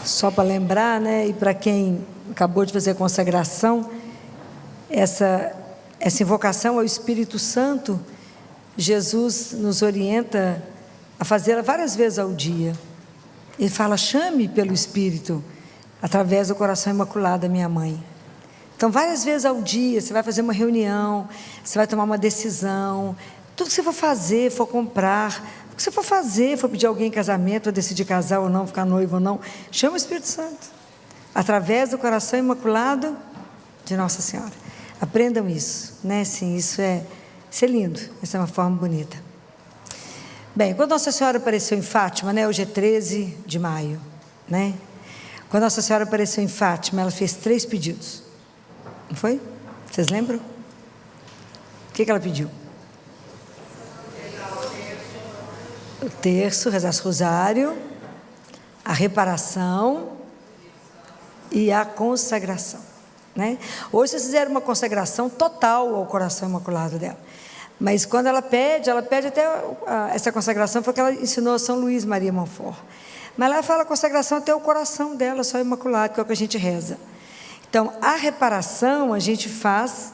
Só para lembrar, né, e para quem acabou de fazer a consagração, essa invocação ao Espírito Santo, Jesus nos orienta a fazê-la várias vezes ao dia. Ele fala: chame pelo Espírito, através do coração imaculado da minha mãe. Então, várias vezes ao dia, você vai fazer uma reunião, você vai tomar uma decisão, tudo que você for fazer, for comprar, o que você for fazer, for pedir alguém em casamento, ou decidir casar ou não, ficar noivo ou não, chama o Espírito Santo, através do coração imaculado de Nossa Senhora. Aprendam isso, né? Sim, isso é lindo, essa é uma forma bonita. Bem, quando Nossa Senhora apareceu em Fátima, né? Hoje é 13 de maio, né? Quando Nossa Senhora apareceu em Fátima, ela fez 3 pedidos, não foi? Vocês lembram? O que ela pediu? O terço, rezar o rosário, a reparação e a consagração, né? Hoje vocês fizeram uma consagração total ao coração imaculado dela, mas quando ela pede até essa consagração foi que ela ensinou a São Luís Maria Montfort, mas ela fala a consagração até o coração dela, só imaculado, que é o que a gente reza. Então, a reparação a gente faz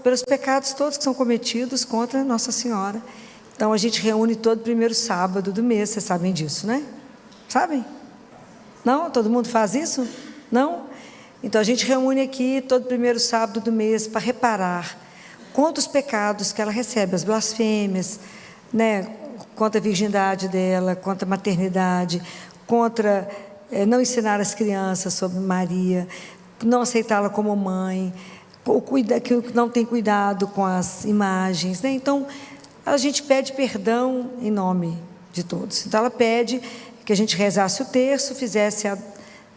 pelos pecados todos que são cometidos contra Nossa Senhora. Então, a gente reúne todo primeiro sábado do mês, vocês sabem disso, né? Sabem? Não? Todo mundo faz isso? Não? Então, a gente reúne aqui todo primeiro sábado do mês para reparar contra os pecados que ela recebe, as blasfêmias, né? Contra a virgindade dela, contra a maternidade, contra não ensinar as crianças sobre Maria, não aceitá-la como mãe, que não tem cuidado com as imagens, né? Então, a gente pede perdão em nome de todos. Então, ela pede que a gente rezasse o terço, fizesse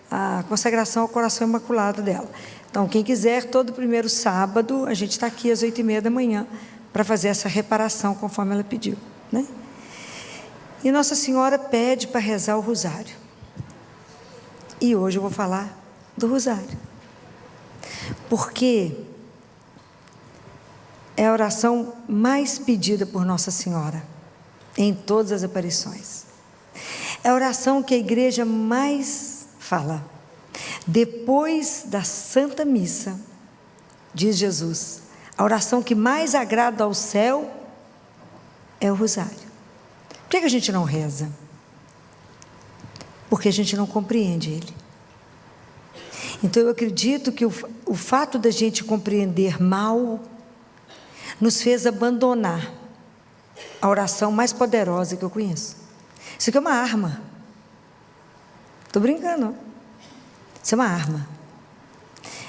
a consagração ao coração imaculado dela. Então, quem quiser, todo primeiro sábado, a gente está aqui às 8h30 da manhã para fazer essa reparação conforme ela pediu, né? E Nossa Senhora pede para rezar o rosário. E hoje eu vou falar do rosário, porque é a oração mais pedida por Nossa Senhora em todas as aparições. É a oração que a igreja mais fala. Depois da Santa Missa, diz Jesus, a oração que mais agrada ao céu é o rosário. Por que a gente não reza? Porque a gente não compreende ele. Então, eu acredito que o fato da gente compreender mal nos fez abandonar a oração mais poderosa que eu conheço. Isso aqui é uma arma. Estou brincando, não. Isso é uma arma.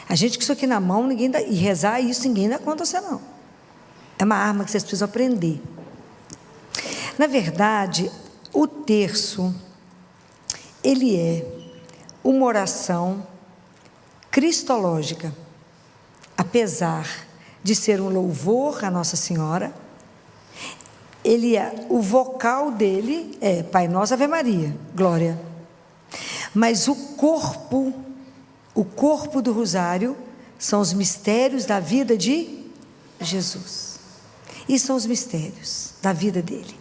A gente com isso aqui na mão, e rezar isso, ninguém dá conta a você, não. É uma arma que vocês precisam aprender. Na verdade, o terço, ele é uma oração cristológica, apesar de ser um louvor à Nossa Senhora. O vocal dele é Pai Nosso, Ave Maria, Glória. Mas o corpo do rosário são os mistérios da vida de Jesus. E são os mistérios da vida dele.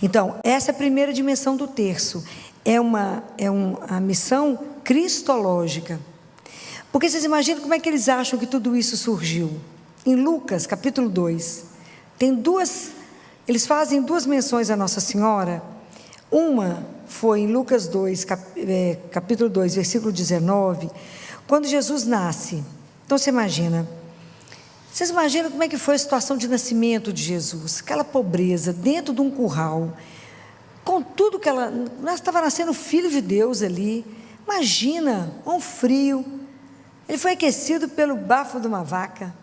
Então, essa é a primeira dimensão do terço. É uma missão cristológica. Porque vocês imaginam como é que eles acham que tudo isso surgiu? Em Lucas, capítulo 2, eles fazem 2 menções a Nossa Senhora. Uma foi em Lucas 2, capítulo 2, versículo 19, quando Jesus nasce. Então, vocês imaginam como é que foi a situação de nascimento de Jesus? Aquela pobreza, dentro de um curral, com tudo que ela estava nascendo o Filho de Deus ali. Imagina, um frio, ele foi aquecido pelo bafo de uma vaca.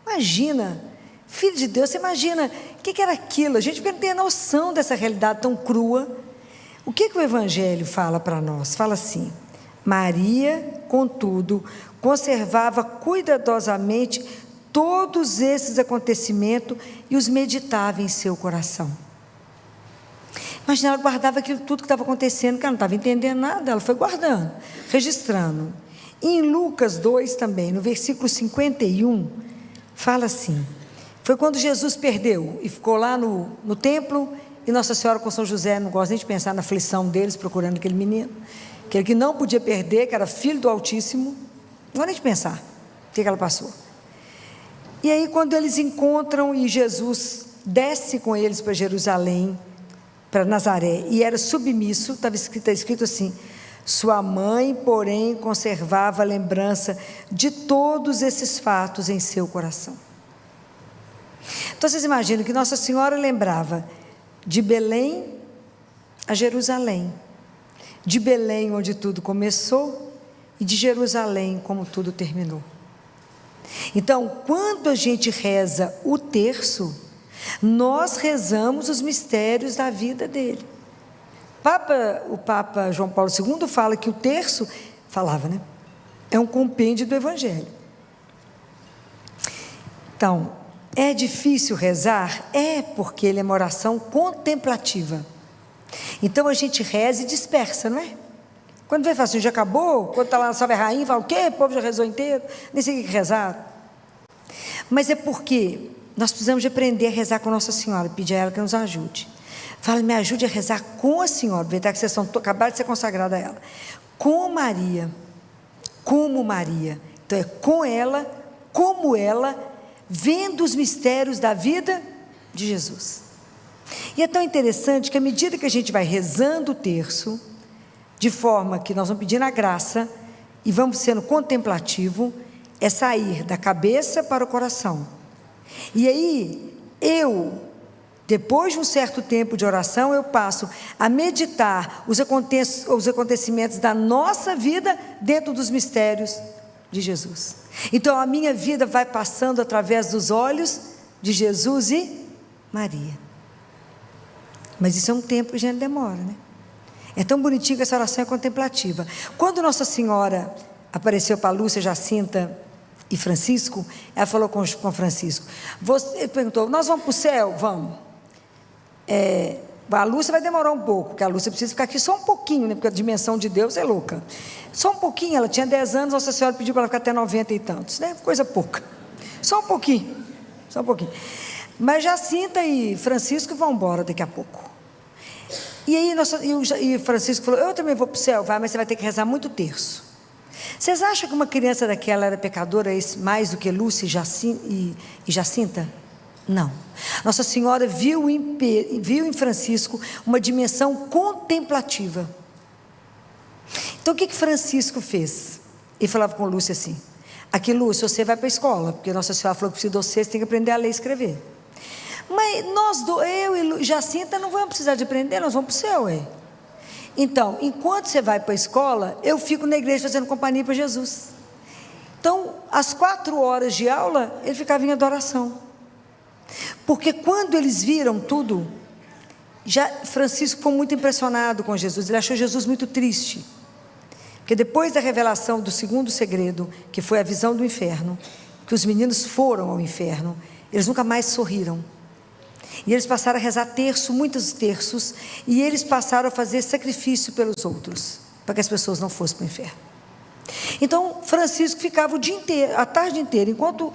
Imagina, Filho de Deus, você imagina o que era aquilo? A gente não tem noção dessa realidade tão crua. O que o Evangelho fala para nós? Fala assim: Maria, contudo, conservava cuidadosamente todos esses acontecimentos e os meditava em seu coração. Imagina, ela guardava aquilo tudo que estava acontecendo, que ela não estava entendendo nada, ela foi guardando, registrando. E em Lucas 2 também, no versículo 51, fala assim: foi quando Jesus perdeu e ficou lá no templo, e Nossa Senhora com São José, não gosta nem de pensar na aflição deles, procurando aquele menino, aquele que não podia perder, que era filho do Altíssimo. Não vou nem pensar o que ela passou. E aí, quando eles encontram e Jesus desce com eles para Jerusalém, para Nazaré, e era submisso, está escrito assim: sua mãe, porém, conservava a lembrança de todos esses fatos em seu coração. Então, vocês imaginam que Nossa Senhora lembrava de Belém a Jerusalém, de Belém onde tudo começou e de Jerusalém como tudo terminou. Então, quando a gente reza o terço, nós rezamos os mistérios da vida dele. O Papa João Paulo II fala que o terço, é um compêndio do Evangelho. Então, é difícil rezar? É, porque ele é uma oração contemplativa. Então a gente reza e dispersa, não é? Quando vem e fala assim, já acabou? Quando está lá na Salve a Rainha, fala o quê? O povo já rezou inteiro? Nem sei o que rezaram. Mas é porque nós precisamos de aprender a rezar com Nossa Senhora, pedir a ela que nos ajude. Fala, me ajude a rezar com a Senhora, aproveitar que vocês acabaram de ser consagrada a ela. Com Maria, como Maria. Então é com ela, como ela, vendo os mistérios da vida de Jesus. E é tão interessante que à medida que a gente vai rezando o terço, de forma que nós vamos pedindo a graça e vamos sendo contemplativo, é sair da cabeça para o coração. E aí, depois de um certo tempo de oração, eu passo a meditar os acontecimentos da nossa vida dentro dos mistérios de Jesus. Então, a minha vida vai passando através dos olhos de Jesus e Maria. Mas isso é um tempo que a gente demora, né? É tão bonitinho que essa oração é contemplativa. Quando Nossa Senhora apareceu para Lúcia, Jacinta e Francisco, ela falou com Francisco, ele perguntou, nós vamos para o céu? Vamos. A Lúcia vai demorar um pouco, porque a Lúcia precisa ficar aqui só um pouquinho, né? Porque a dimensão de Deus é louca. Só um pouquinho, ela tinha 10 anos, Nossa Senhora pediu para ela ficar até 90 e tantos, né? Coisa pouca. Só um pouquinho. Mas Jacinta e Francisco vão embora daqui a pouco. E aí Francisco falou, eu também vou para o céu, mas você vai ter que rezar muito terço. Vocês acham que uma criança daquela era pecadora mais do que Lúcia e Jacinta? Não. Nossa Senhora viu em Francisco uma dimensão contemplativa. Então o que Francisco fez? Ele falava com Lúcia assim, aqui Lúcia, você vai para a escola, porque Nossa Senhora falou que precisa de você tem que aprender a ler e escrever. Mas eu e Jacinta não vamos precisar de aprender, nós vamos para o céu. Então, enquanto você vai para a escola, eu fico na igreja fazendo companhia para Jesus. Então, às 4 horas de aula, ele ficava em adoração. Porque quando eles viram tudo, Francisco ficou muito impressionado com Jesus, ele achou Jesus muito triste. Porque depois da revelação do segundo segredo, que foi a visão do inferno, que os meninos foram ao inferno, eles nunca mais sorriram. E eles passaram a rezar muitos terços, e eles passaram a fazer sacrifício pelos outros, para que as pessoas não fossem para o inferno. Então, Francisco ficava o dia inteiro, a tarde inteira, enquanto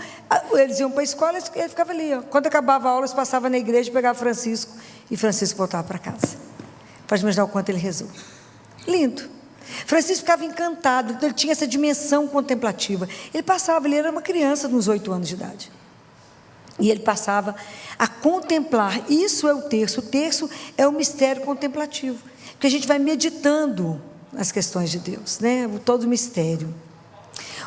eles iam para a escola, ele ficava ali. Quando acabava a aula, eles passavam na igreja, pegava Francisco, e Francisco voltava para casa. Pode imaginar o quanto ele rezou. Lindo. Francisco ficava encantado, ele tinha essa dimensão contemplativa. Ele era uma criança de uns 8 anos de idade. E ele passava a contemplar, isso é o terço é o mistério contemplativo, porque a gente vai meditando nas questões de Deus, né? Todo o mistério.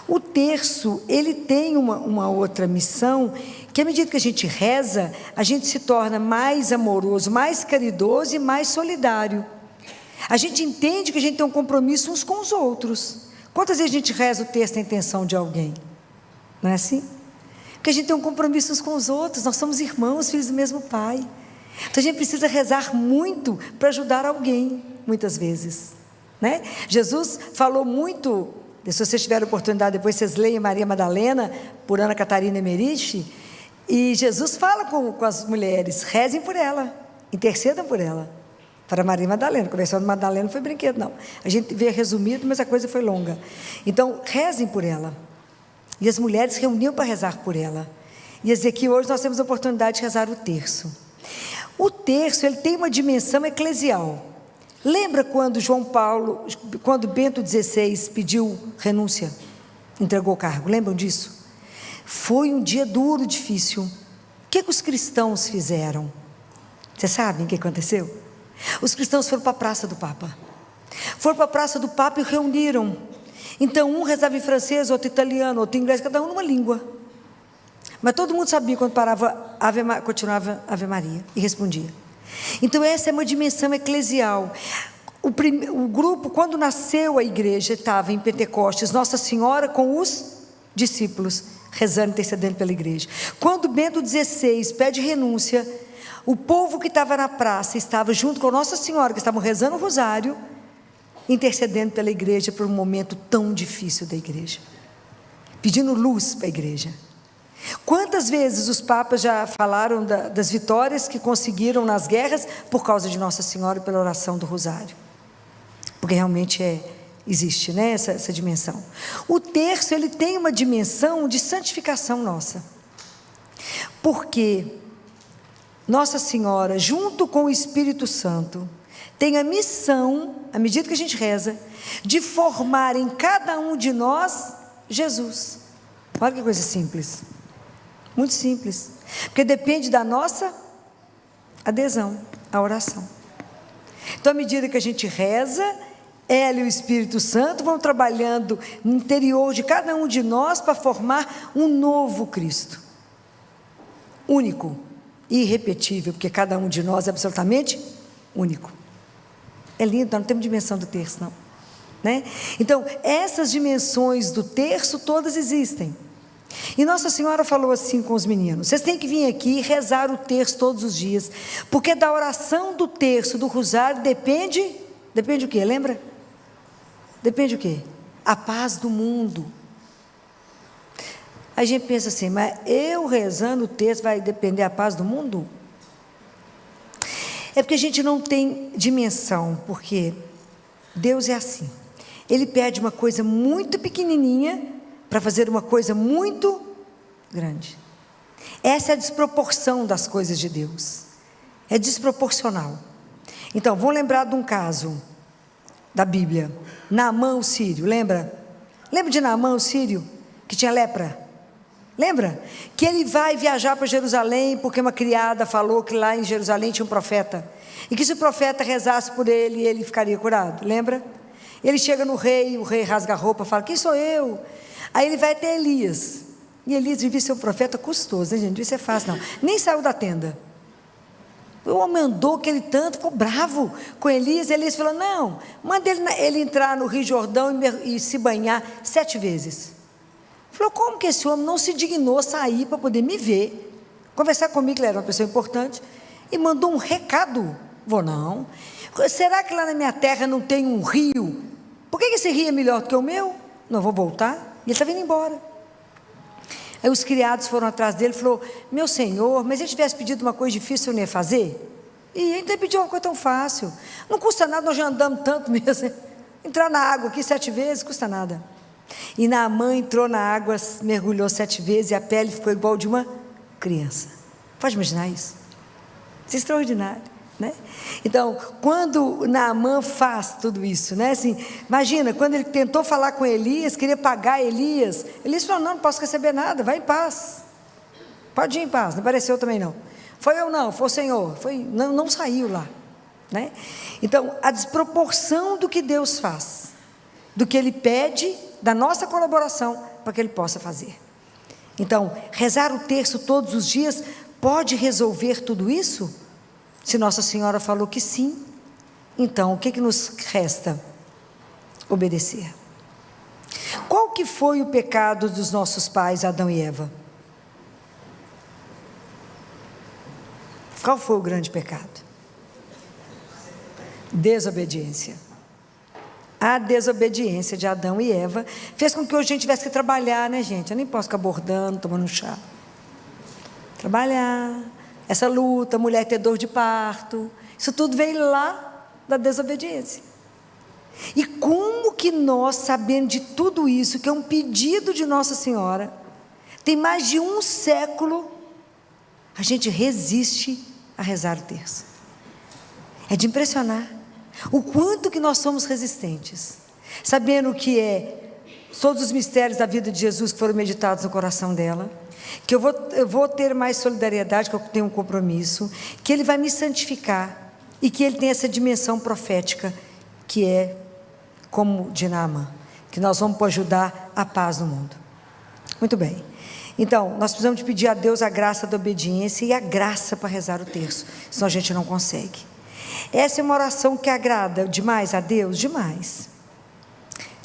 O terço, ele tem uma outra missão, que à medida que a gente reza, a gente se torna mais amoroso, mais caridoso e mais solidário. A gente entende que a gente tem um compromisso uns com os outros. Quantas vezes a gente reza o terço na intenção de alguém? Não é assim? Porque a gente tem um compromisso uns com os outros, nós somos irmãos, filhos do mesmo Pai. Então a gente precisa rezar muito para ajudar alguém, muitas vezes, né? Jesus falou muito, se vocês tiverem oportunidade, depois vocês leem Maria Madalena, por Ana Catarina Emeriche, e Jesus fala com as mulheres, rezem por ela, intercedam por ela, para Maria Madalena. Conversando de Madalena não foi brinquedo, não. A gente vê resumido, mas a coisa foi longa. Então, rezem por ela. E as mulheres reuniam para rezar por ela. E dizer que hoje nós temos a oportunidade de rezar o terço. O terço, ele tem uma dimensão eclesial. Lembra quando quando Bento XVI pediu renúncia, entregou o cargo? Lembram disso? Foi um dia duro, difícil. O que os cristãos fizeram? Vocês sabem o que aconteceu? Os cristãos foram para a praça do Papa. Foram para a praça do Papa e reuniram. Então um rezava em francês, outro italiano, outro inglês, cada um numa língua. Mas todo mundo sabia quando parava, continuava Ave Maria e respondia. Então essa é uma dimensão eclesial. O grupo, quando nasceu a igreja, estava em Pentecostes, Nossa Senhora com os discípulos, rezando, intercedendo pela igreja. Quando Bento XVI pede renúncia, o povo que estava na praça estava junto com Nossa Senhora, que estavam rezando o rosário, intercedendo pela igreja por um momento tão difícil da igreja, pedindo luz para a igreja. Quantas vezes os papas já falaram das vitórias que conseguiram nas guerras por causa de Nossa Senhora e pela oração do rosário? Porque realmente existe, né, essa dimensão. O terço, ele tem uma dimensão de santificação nossa, porque Nossa Senhora, junto com o Espírito Santo, tem a missão, à medida que a gente reza, de formar em cada um de nós Jesus. Olha que coisa simples, muito simples, porque depende da nossa adesão à oração. Então, à medida que a gente reza, ela e o Espírito Santo vão trabalhando no interior de cada um de nós para formar um novo Cristo, único, irrepetível, porque cada um de nós é absolutamente único. É lindo, nós não temos dimensão do terço, não, né? Então, essas dimensões do terço todas existem. E Nossa Senhora falou assim com os meninos: vocês têm que vir aqui e rezar o terço todos os dias, porque da oração do terço, do rosário, depende o quê? Lembra? Depende o quê? A paz do mundo. Aí a gente pensa assim, mas eu rezando o terço vai depender a paz do mundo? É porque a gente não tem dimensão, porque Deus é assim. Ele pede uma coisa muito pequenininha para fazer uma coisa muito grande. Essa é a desproporção das coisas de Deus. É desproporcional. Então, vamos lembrar de um caso da Bíblia. Naamã, o sírio, lembra? Lembra de Naamã, o sírio, que tinha lepra? Lembra? Que ele vai viajar para Jerusalém, porque uma criada falou que lá em Jerusalém tinha um profeta, e que se o profeta rezasse por ele, ele ficaria curado, lembra? Ele chega no rei, o rei rasga a roupa, fala: quem sou eu? Aí ele vai até Elias, e Elias devia ser um profeta custoso, né, gente? Isso é fácil, não, nem saiu da tenda. O homem andou aquele tanto, ficou bravo com Elias. Elias falou: não, manda ele entrar no Rio Jordão e se banhar 7 vezes. Falou: como que esse homem não se dignou sair para poder me ver, conversar comigo, que ele era uma pessoa importante, e mandou um recado? Vou não. Será que lá na minha terra não tem um rio? Por que esse rio é melhor do que o meu? Não vou voltar. E ele está vindo embora. Aí os criados foram atrás dele e falou: meu senhor, mas ele tivesse pedido uma coisa difícil, eu não ia fazer? E ele pediu uma coisa tão fácil, não custa nada, nós já andamos tanto mesmo, entrar na água aqui 7 vezes, custa nada. E Naamã entrou na água, mergulhou 7 vezes, e a pele ficou igual de uma criança. Pode imaginar isso? Isso é extraordinário, né? Então, quando Naamã faz tudo isso, né? Assim, imagina, quando ele tentou falar com Elias, queria pagar Elias falou: não posso receber nada, vai em paz, pode ir em paz. Não apareceu também não, foi eu não, foi o Senhor, não saiu lá, né? Então, a desproporção do que Deus faz, do que Ele pede, da nossa colaboração, para que Ele possa fazer. Então, rezar o terço todos os dias pode resolver tudo isso? Se Nossa Senhora falou que sim, então o que nos resta? Obedecer. Qual que foi o pecado dos nossos pais, Adão e Eva? Qual foi o grande pecado? Desobediência. A desobediência de Adão e Eva fez com que hoje a gente tivesse que trabalhar, né, gente? Eu nem posso ficar bordando, tomando chá. Trabalhar, essa luta, mulher ter dor de parto, isso tudo veio lá da desobediência. E como que nós, sabendo de tudo isso, que é um pedido de Nossa Senhora, tem mais de 1 século, a gente resiste a rezar o terço? É de impressionar. O quanto que nós somos resistentes, sabendo que todos os mistérios da vida de Jesus que foram meditados no coração dela, que eu vou ter mais solidariedade, que eu tenho um compromisso, que Ele vai me santificar, e que Ele tem essa dimensão profética, que é como de Naamã, que nós vamos ajudar a paz no mundo. Muito bem. Então, nós precisamos de pedir a Deus a graça da obediência e a graça para rezar o terço, senão a gente não consegue. Essa é uma oração que agrada demais a Deus, demais.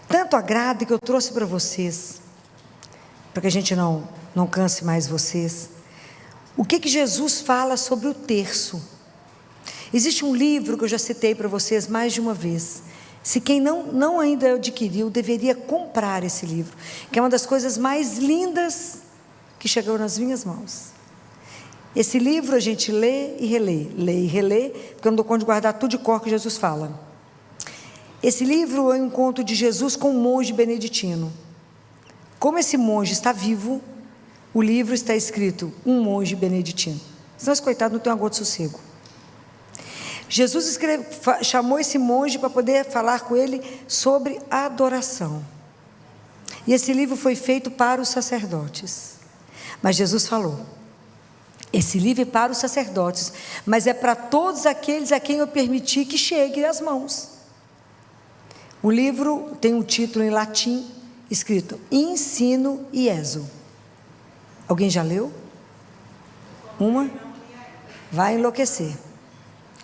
Tanto agrada que eu trouxe para vocês, para que a gente não canse mais vocês. O que Jesus fala sobre o terço? Existe um livro que eu já citei para vocês mais de uma vez. Se quem não ainda adquiriu, deveria comprar esse livro, que é uma das coisas mais lindas que chegou nas minhas mãos. Esse livro a gente lê e relê, porque eu não dou conta de guardar tudo de cor que Jesus fala. Esse livro é o encontro de Jesus com um monge beneditino. Como esse monge está vivo, o livro está escrito, um monge beneditino. Senão esse coitado não tem uma gota de sossego. Jesus chamou esse monge para poder falar com ele sobre adoração. E esse livro foi feito para os sacerdotes. Mas Jesus falou, esse livro é para os sacerdotes, mas é para todos aqueles a quem eu permiti que chegue às mãos. O livro tem um título em latim, escrito Ensino Ieso. Alguém já leu? Uma? Vai enlouquecer.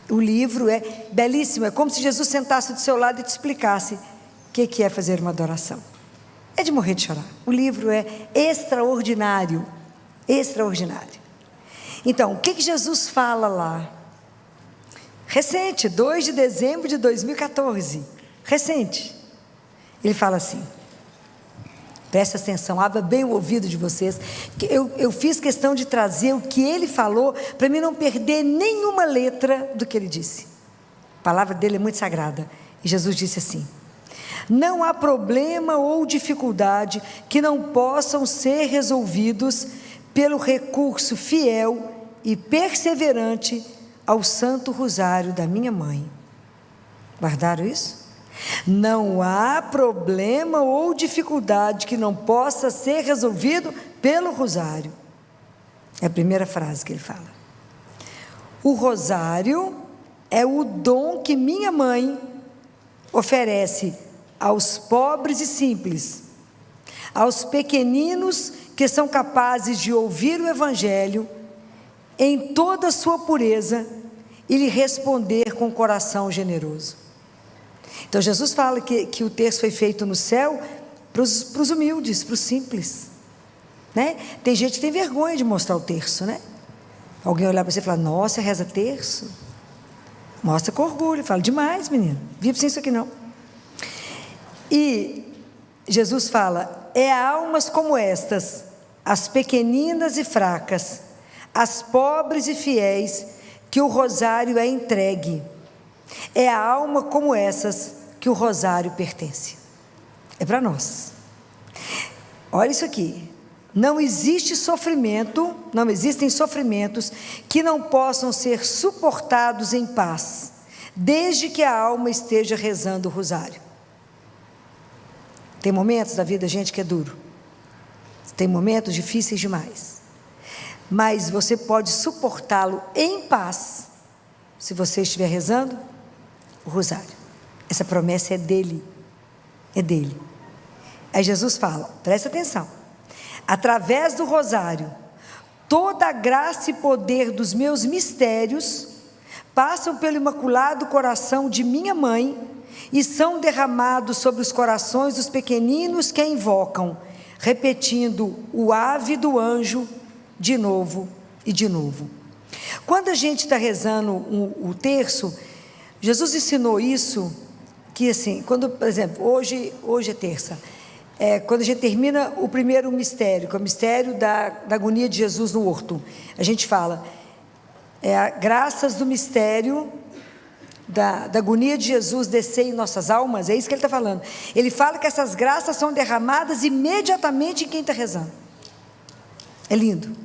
O livro é belíssimo, é como se Jesus sentasse do seu lado e te explicasse o que é fazer uma adoração. É de morrer de chorar. O livro é extraordinário, extraordinário. Então, o que Jesus fala lá? Recente, 2 de dezembro de 2014, recente. Ele fala assim, presta atenção, abra bem o ouvido de vocês, que eu fiz questão de trazer o que ele falou, para mim não perder nenhuma letra do que ele disse. A palavra dele é muito sagrada, e Jesus disse assim, não há problema ou dificuldade que não possam ser resolvidos pelo recurso fiel e perseverante ao Santo Rosário da minha mãe. Guardaram isso? Não há problema ou dificuldade que não possa ser resolvido pelo rosário. É a primeira frase que ele fala. O rosário é o dom que minha mãe oferece aos pobres e simples, aos pequeninos que são capazes de ouvir o Evangelho em toda a sua pureza e lhe responder com coração generoso. Então Jesus fala que o terço foi feito no céu para os humildes, para os simples, né? Tem gente que tem vergonha de mostrar o terço, né? Alguém olhar para você e falar, nossa, reza terço? Mostra com orgulho, fala, demais menino, vive sem isso aqui não. E Jesus fala, é a almas como estas, as pequeninas e fracas, as pobres e fiéis, que o rosário é entregue. É a alma como essas que o rosário pertence. É para nós. Olha isso aqui. Não existe sofrimento, não existem sofrimentos que não possam ser suportados em paz, desde que a alma esteja rezando o rosário. Tem momentos da vida, gente, que é duro. Tem momentos difíceis demais. Mas você pode suportá-lo em paz, se você estiver rezando o rosário. Essa promessa é dele. É dele. Aí Jesus fala, presta atenção. Através do rosário, toda a graça e poder dos meus mistérios passam pelo imaculado coração de minha mãe e são derramados sobre os corações dos pequeninos que a invocam, repetindo o ave do anjo de novo e de novo. Quando a gente está rezando o terço, Jesus ensinou isso, que assim, quando, por exemplo, hoje é terça, quando a gente termina o primeiro mistério, que é o mistério da agonia de Jesus no horto, a gente fala, graças do mistério da agonia de Jesus descer em nossas almas, é isso que ele está falando. Ele fala que essas graças são derramadas imediatamente em quem está rezando. É lindo.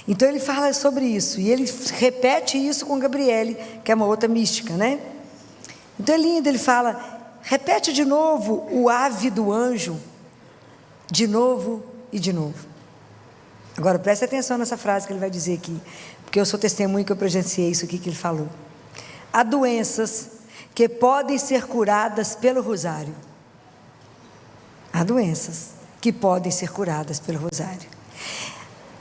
Então ele fala sobre isso, e ele repete isso com Gabriele, que é uma outra mística, né? Então é lindo, ele fala, repete de novo o ave do anjo, de novo e de novo. Agora preste atenção nessa frase que ele vai dizer aqui, porque eu sou testemunho que eu presenciei isso aqui que ele falou. Há doenças que podem ser curadas pelo rosário. Há doenças que podem ser curadas pelo rosário.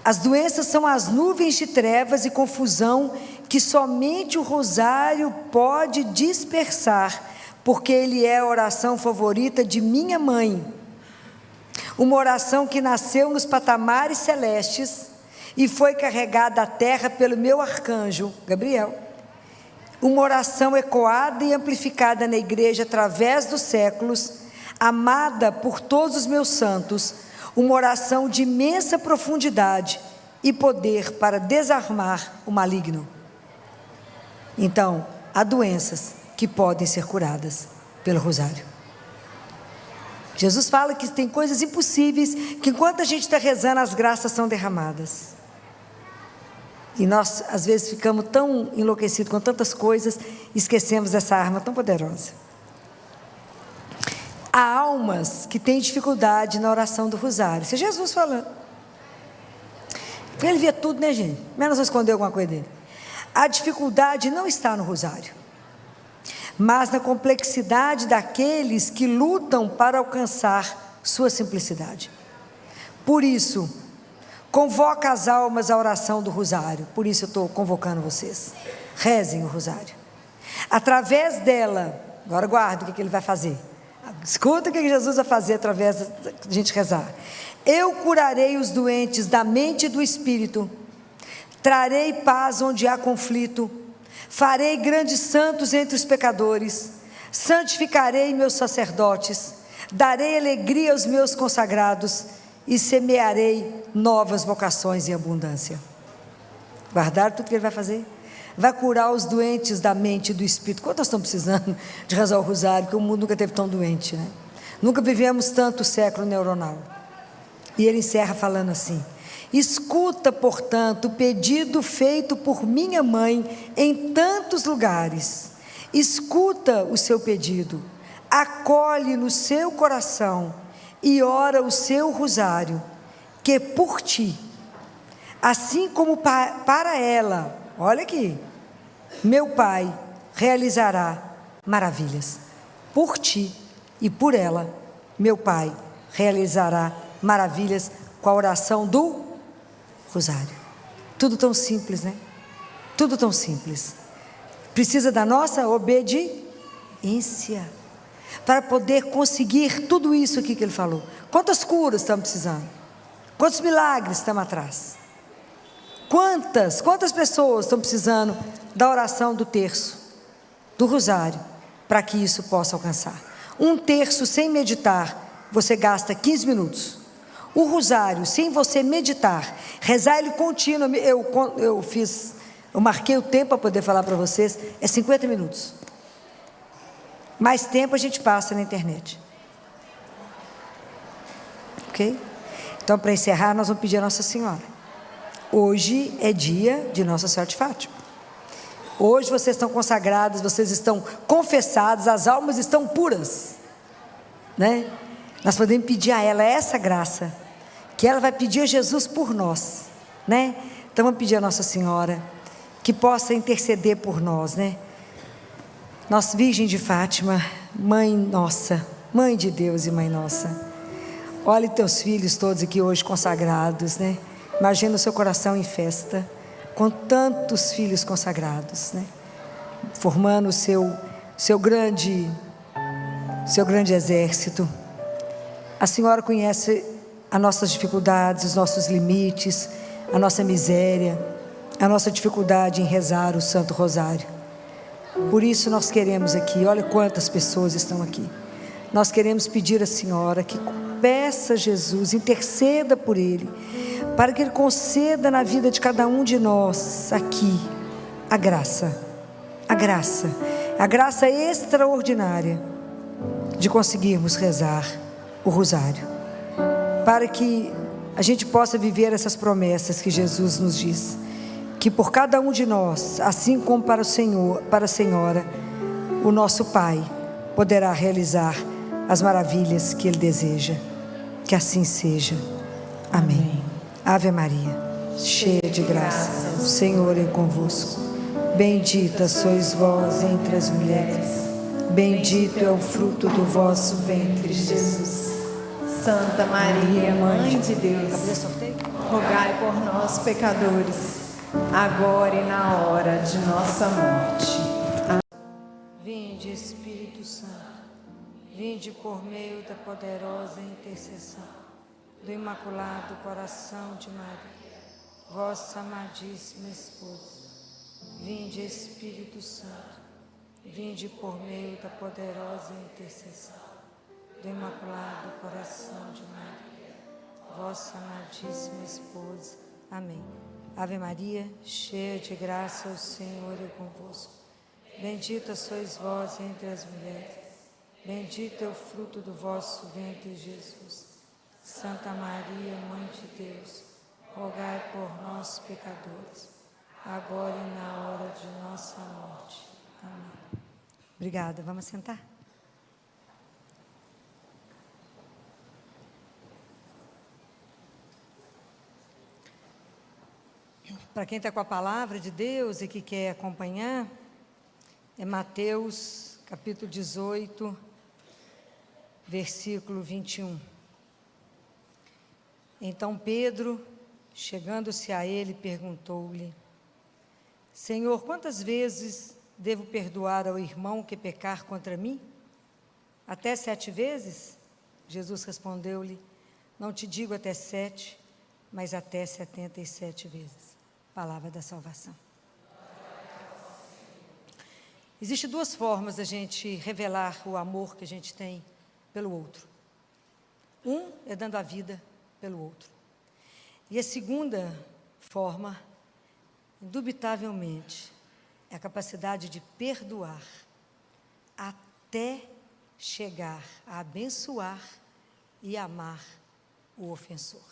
As doenças são as nuvens de trevas e confusão que somente o rosário pode dispersar, porque ele é a oração favorita de minha mãe. Uma oração que nasceu nos patamares celestes e foi carregada à terra pelo meu arcanjo, Gabriel. Uma oração ecoada e amplificada na igreja através dos séculos, amada por todos os meus santos, uma oração de imensa profundidade e poder para desarmar o maligno. Então, há doenças que podem ser curadas pelo rosário. Jesus fala que tem coisas impossíveis, que enquanto a gente está rezando, as graças são derramadas. E nós, às vezes, ficamos tão enlouquecidos com tantas coisas, esquecemos dessa arma tão poderosa. Há almas que têm dificuldade na oração do rosário. Isso é Jesus falando. Ele via tudo, né, gente? Menos esconder alguma coisa dele. A dificuldade não está no rosário, mas na complexidade daqueles que lutam para alcançar sua simplicidade. Por isso, convoca as almas à oração do rosário. Por isso eu estou convocando vocês. Rezem o rosário. Através dela, agora guarda o que ele vai fazer. Escuta o que Jesus vai fazer através da gente rezar. Eu curarei os doentes da mente e do espírito. Trarei paz onde há conflito. Farei grandes santos entre os pecadores. Santificarei meus sacerdotes. Darei alegria aos meus consagrados. E semearei novas vocações em abundância. Guardaram tudo que ele vai fazer? Vai curar os doentes da mente e do espírito. Quantos estão precisando de rezar o rosário? Porque o mundo nunca teve tão doente, né? Nunca vivemos tanto século neuronal. E ele encerra falando assim: escuta, portanto, o pedido feito por minha mãe em tantos lugares. Escuta o seu pedido, acolhe no seu coração e ora o seu rosário, que por ti, assim como para ela, olha aqui, meu Pai realizará maravilhas. Por ti e por ela, meu Pai realizará maravilhas com a oração do rosário. Tudo tão simples, né? Tudo tão simples. Precisa da nossa obediência para poder conseguir tudo isso aqui que ele falou. Quantas curas estamos precisando? Quantos milagres estamos atrás? Quantas pessoas estão precisando da oração do terço, do rosário, para que isso possa alcançar? Um terço sem meditar, você gasta 15 minutos. O rosário, sem você meditar, rezar ele contínuo, eu marquei o tempo para poder falar para vocês, é 50 minutos. Mais tempo a gente passa na internet. Ok? Então, para encerrar, nós vamos pedir a Nossa Senhora. Hoje é dia de Nossa Senhora de Fátima. Hoje vocês estão consagrados, vocês estão confessados, as almas estão puras, né? Nós podemos pedir a ela essa graça, que ela vai pedir a Jesus por nós, né? Então vamos pedir a Nossa Senhora que possa interceder por nós, né? Nossa Virgem de Fátima, Mãe nossa, Mãe de Deus e Mãe nossa, olhe teus filhos todos aqui hoje consagrados, né? Imagina o seu coração em festa, com tantos filhos consagrados, né? Formando o seu grande exército. A Senhora conhece as nossas dificuldades, os nossos limites, a nossa miséria, a nossa dificuldade em rezar o Santo Rosário. Por isso nós queremos aqui, olha quantas pessoas estão aqui. Nós queremos pedir à Senhora que peça a Jesus, interceda por Ele, para que Ele conceda na vida de cada um de nós aqui a graça extraordinária de conseguirmos rezar o rosário, para que a gente possa viver essas promessas que Jesus nos diz, que por cada um de nós, assim como para o Senhor, para a Senhora, o nosso Pai poderá realizar as maravilhas que Ele deseja. Que assim seja. Amém. Ave Maria, cheia de graça, o Senhor é convosco. Bendita sois vós entre as mulheres. Bendito é o fruto do vosso ventre, Jesus. Santa Maria, Mãe de Deus, rogai por nós, pecadores, agora e na hora de nossa morte. Vinde, Espírito Santo, vinde por meio da poderosa intercessão do Imaculado Coração de Maria, vossa amadíssima esposa. Vinde, Espírito Santo, vinde por meio da poderosa intercessão do Imaculado Coração de Maria, vossa amadíssima esposa. Amém. Ave Maria, cheia de graça, o Senhor é convosco. Bendita sois vós entre as mulheres. Bendito é o fruto do vosso ventre, Jesus. Santa Maria, Mãe de Deus, rogai por nós, pecadores, agora e na hora de nossa morte. Amém. Obrigada. Vamos sentar? Para quem está com a palavra de Deus e que quer acompanhar, é Mateus, capítulo 18, versículo 21. Então Pedro, chegando-se a ele, perguntou-lhe: Senhor, quantas vezes devo perdoar ao irmão que pecar contra mim? Até 7 vezes? Jesus respondeu-lhe: Não te digo até 7, mas até 77 vezes. Palavra da salvação. Existem 2 formas da gente revelar o amor que a gente tem pelo outro. Um é dando a vida pelo outro. E a segunda forma, indubitavelmente, é a capacidade de perdoar até chegar a abençoar e amar o ofensor.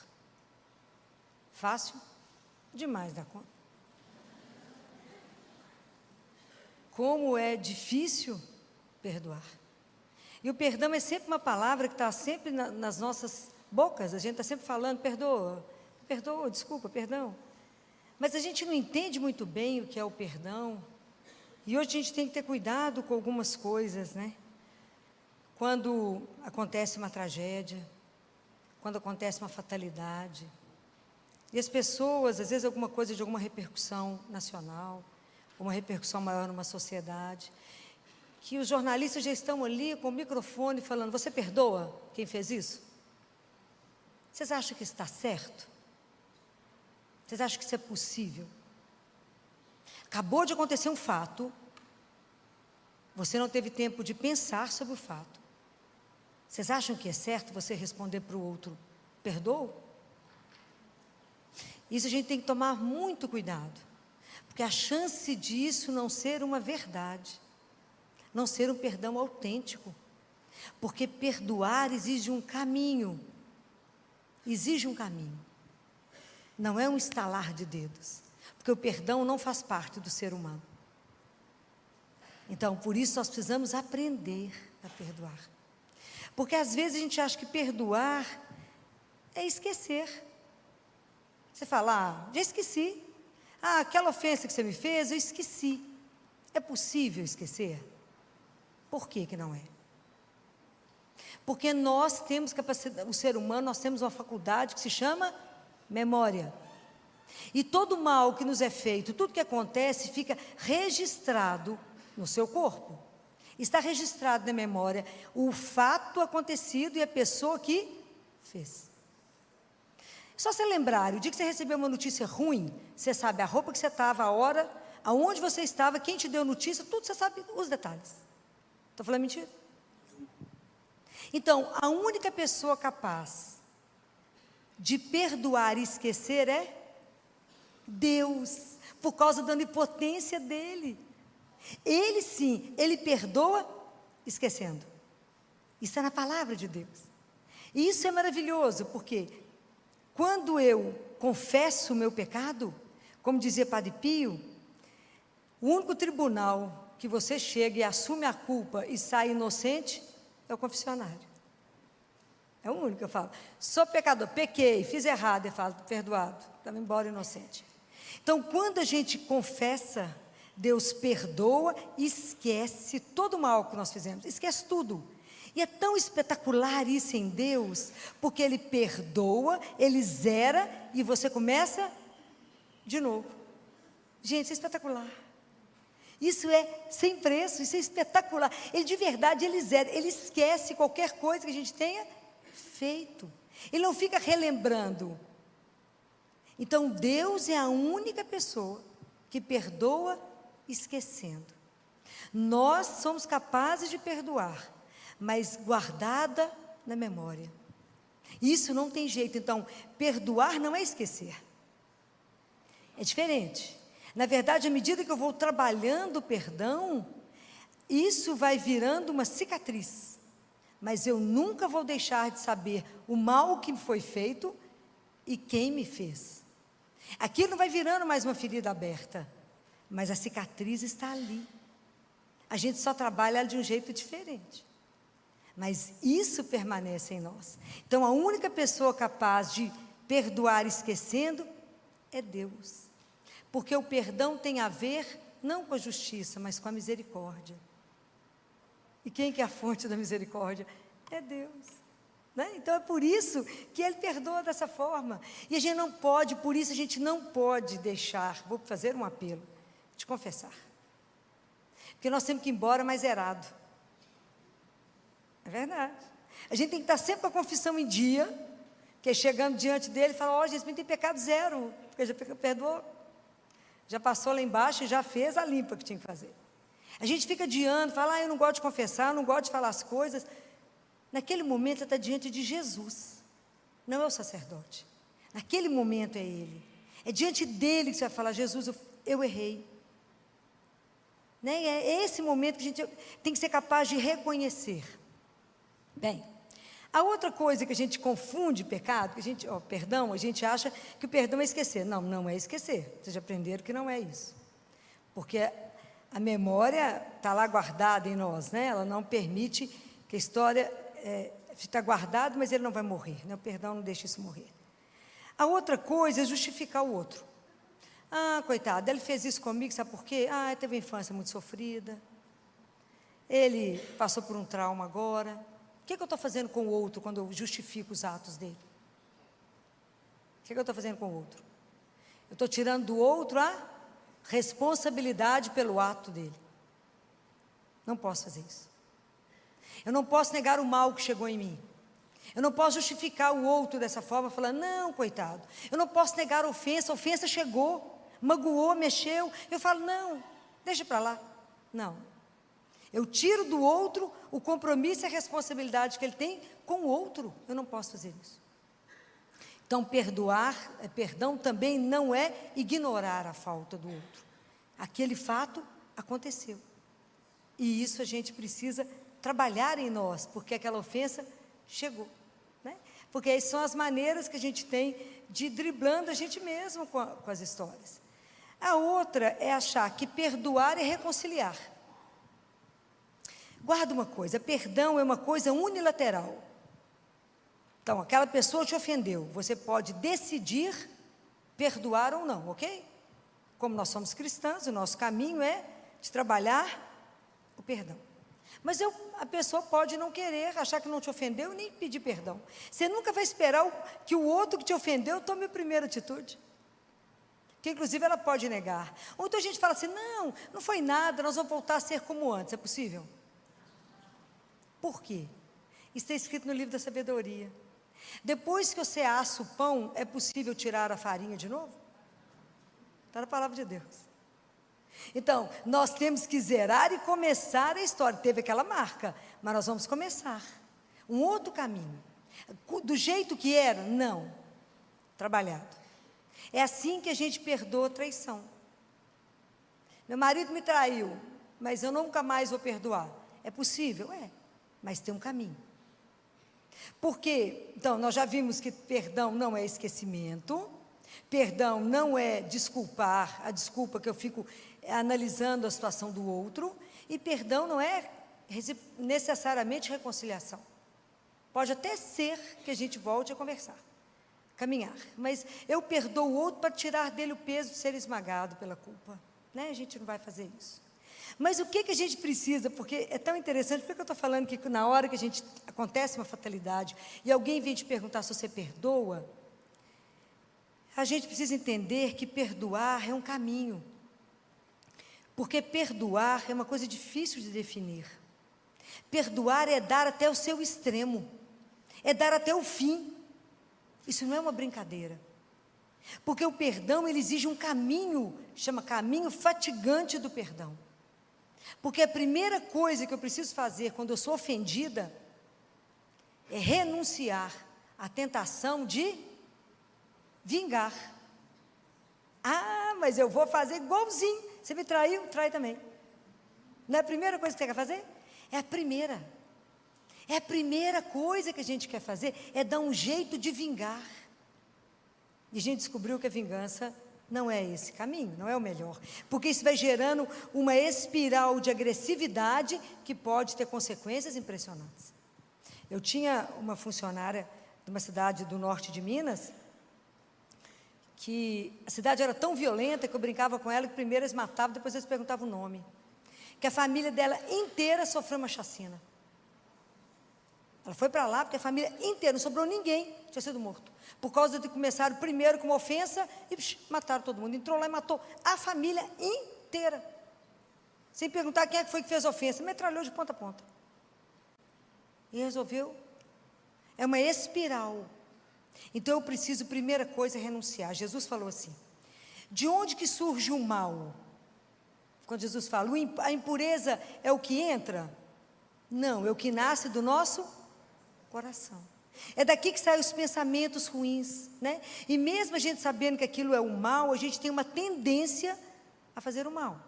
Fácil? Demais da conta. Como é difícil perdoar. E o perdão é sempre uma palavra que está sempre nas nossas bocas. A gente está sempre falando, perdoa, desculpa, perdão. Mas a gente não entende muito bem o que é o perdão. E hoje a gente tem que ter cuidado com algumas coisas, né? Quando acontece uma tragédia, quando acontece uma fatalidade, e as pessoas, às vezes alguma coisa de alguma repercussão nacional, uma repercussão maior numa sociedade, que os jornalistas já estão ali com o microfone falando: você perdoa quem fez isso? Vocês acham que isso está certo? Vocês acham que isso é possível? Acabou de acontecer um fato, você não teve tempo de pensar sobre o fato. Vocês acham que é certo você responder para o outro: perdoa? Isso a gente tem que tomar muito cuidado, porque a chance disso não ser uma verdade, não ser um perdão autêntico, porque perdoar exige um caminho, não é um estalar de dedos, porque o perdão não faz parte do ser humano. Então, por isso nós precisamos aprender a perdoar, porque às vezes a gente acha que perdoar é esquecer. Você fala: já esqueci. Aquela ofensa que você me fez, eu esqueci. É possível esquecer? Por que que não é? Porque nós temos capacidade, o ser humano, nós temos uma faculdade que se chama memória. E todo mal que nos é feito, tudo que acontece, fica registrado no seu corpo. Está registrado na memória o fato acontecido e a pessoa que fez. Só você lembrar, o dia que você recebeu uma notícia ruim, você sabe a roupa que você estava, a hora, aonde você estava, quem te deu notícia, tudo você sabe os detalhes. Estou falando mentira? Então, a única pessoa capaz de perdoar e esquecer é Deus, por causa da onipotência dele. Ele sim, ele perdoa esquecendo. Isso é na palavra de Deus. E isso é maravilhoso, porque quando eu confesso o meu pecado, como dizia Padre Pio, o único tribunal que você chega e assume a culpa e sai inocente é o confessionário. É o único que eu falo. Sou pecador, pequei, fiz errado, eu falo, perdoado, estava embora inocente. Então, quando a gente confessa, Deus perdoa e esquece todo o mal que nós fizemos, esquece tudo. E é tão espetacular isso em Deus, porque Ele perdoa, Ele zera e você começa de novo. Gente, isso é espetacular. Isso é sem preço, isso é espetacular. Ele de verdade, Ele zera, Ele esquece qualquer coisa que a gente tenha feito. Ele não fica relembrando. Então, Deus é a única pessoa que perdoa esquecendo. Nós somos capazes de perdoar, mas guardada na memória. Isso não tem jeito. Então, perdoar não é esquecer. É diferente. Na verdade, à medida que eu vou trabalhando o perdão, isso vai virando uma cicatriz. Mas eu nunca vou deixar de saber o mal que foi feito e quem me fez. Aquilo não vai virando mais uma ferida aberta, mas a cicatriz está ali. A gente só trabalha ela de um jeito diferente. Mas isso permanece em nós. Então, a única pessoa capaz de perdoar esquecendo é Deus. Porque o perdão tem a ver, não com a justiça, mas com a misericórdia. E quem que é a fonte da misericórdia? É Deus. Né? Então, é por isso que Ele perdoa dessa forma. E a gente não pode, por isso a gente não pode deixar, vou fazer um apelo, de confessar. Porque nós temos que ir embora mais zerado. É verdade. A gente tem que estar sempre com a confissão em dia, que é chegando diante dele e falar, ó, Jesus, tem pecado zero, porque já perdoou, já passou lá embaixo e já fez a limpa que tinha que fazer. A gente fica adiando, fala, eu não gosto de confessar, eu não gosto de falar as coisas. Naquele momento você está diante de Jesus, não é o sacerdote. Naquele momento é Ele. É diante dele que você vai falar, Jesus, eu errei. Né? É esse momento que a gente tem que ser capaz de reconhecer. Bem, a outra coisa que a gente confunde pecado, que a gente, perdão, a gente acha que o perdão é esquecer. Não, não é esquecer. Vocês já aprenderam que não é isso. Porque a memória está lá guardada em nós, né? Ela não permite que a história está guardada, mas ele não vai morrer. Né? O perdão não deixa isso morrer. A outra coisa é justificar o outro. Ah, coitado, ele fez isso comigo, sabe por quê? Ah, ele teve uma infância muito sofrida. Ele passou por um trauma agora. O que eu estou fazendo com o outro quando eu justifico os atos dele? O que eu estou fazendo com o outro? Eu estou tirando do outro a responsabilidade pelo ato dele. Não posso fazer isso. Eu não posso negar o mal que chegou em mim. Eu não posso justificar o outro dessa forma, falando, não, coitado. Eu não posso negar a ofensa chegou, magoou, mexeu. Eu falo, não, deixa para lá. Não. Eu tiro do outro o compromisso e a responsabilidade que ele tem com o outro. Eu não posso fazer isso. Então, perdão também não é ignorar a falta do outro. Aquele fato aconteceu. E isso a gente precisa trabalhar em nós, porque aquela ofensa chegou. Né? Porque essas são as maneiras que a gente tem de ir driblando a gente mesmo com as histórias. A outra é achar que perdoar é reconciliar. Guarda uma coisa, perdão é uma coisa unilateral. Então, aquela pessoa te ofendeu, você pode decidir perdoar ou não, ok? Como nós somos cristãos, o nosso caminho é de trabalhar o perdão. Mas a pessoa pode não querer, achar que não te ofendeu, nem pedir perdão. Você nunca vai esperar que o outro que te ofendeu tome a primeira atitude. Que inclusive ela pode negar. Ou então a gente fala assim, não foi nada, nós vamos voltar a ser como antes, é possível? Por quê? Isso está escrito no livro da sabedoria. Depois que você assa o pão, é possível tirar a farinha de novo? Está na palavra de Deus. Então, nós temos que zerar e começar a história. Teve aquela marca, mas nós vamos começar um outro caminho. Do jeito que era? Não. Trabalhado. É assim que a gente perdoa a traição. Meu marido me traiu, mas eu nunca mais vou perdoar. É possível? É. Mas tem um caminho. Por quê? Então, nós já vimos que perdão não é esquecimento, perdão não é desculpar, a desculpa que eu fico analisando a situação do outro, E perdão não é necessariamente reconciliação. Pode até ser que a gente volte a conversar, caminhar, mas eu perdoo o outro para tirar dele o peso de ser esmagado pela culpa, né? A gente não vai fazer isso. Mas o que a gente precisa, porque é tão interessante, por que eu estou falando que na hora que acontece uma fatalidade e alguém vem te perguntar se você perdoa, a gente precisa entender que perdoar é um caminho, porque perdoar é uma coisa difícil de definir. Perdoar é dar até o seu extremo, é dar até o fim. Isso não é uma brincadeira, porque o perdão ele exige um caminho, chama caminho fatigante do perdão, porque a primeira coisa que eu preciso fazer quando eu sou ofendida é renunciar à tentação de vingar. Ah, mas eu vou fazer igualzinho, você me traiu, trai também. Não é a primeira coisa que você quer fazer? É a primeira coisa que a gente quer fazer, é dar um jeito de vingar. E a gente descobriu que a vingança não é esse caminho, não é o melhor, porque isso vai gerando uma espiral de agressividade que pode ter consequências impressionantes. Eu tinha uma funcionária de uma cidade do norte de Minas, que a cidade era tão violenta que eu brincava com ela que primeiro eles matavam, depois eles perguntavam o nome, que a família dela inteira sofreu uma chacina. Ela foi para lá porque a família inteira, não sobrou ninguém, tinha sido morto. Por causa de começaram primeiro com uma ofensa e mataram todo mundo. Entrou lá e matou a família inteira. Sem perguntar quem é que foi que fez a ofensa. Metralhou de ponta a ponta. E resolveu. É uma espiral. Então eu preciso, primeira coisa, renunciar. Jesus falou assim: de onde que surge o mal? Quando Jesus fala, a impureza é o que entra? Não, é o que nasce do nosso coração. É daqui que saem os pensamentos ruins, né? E mesmo a gente sabendo que aquilo é o mal, a gente tem uma tendência a fazer o mal.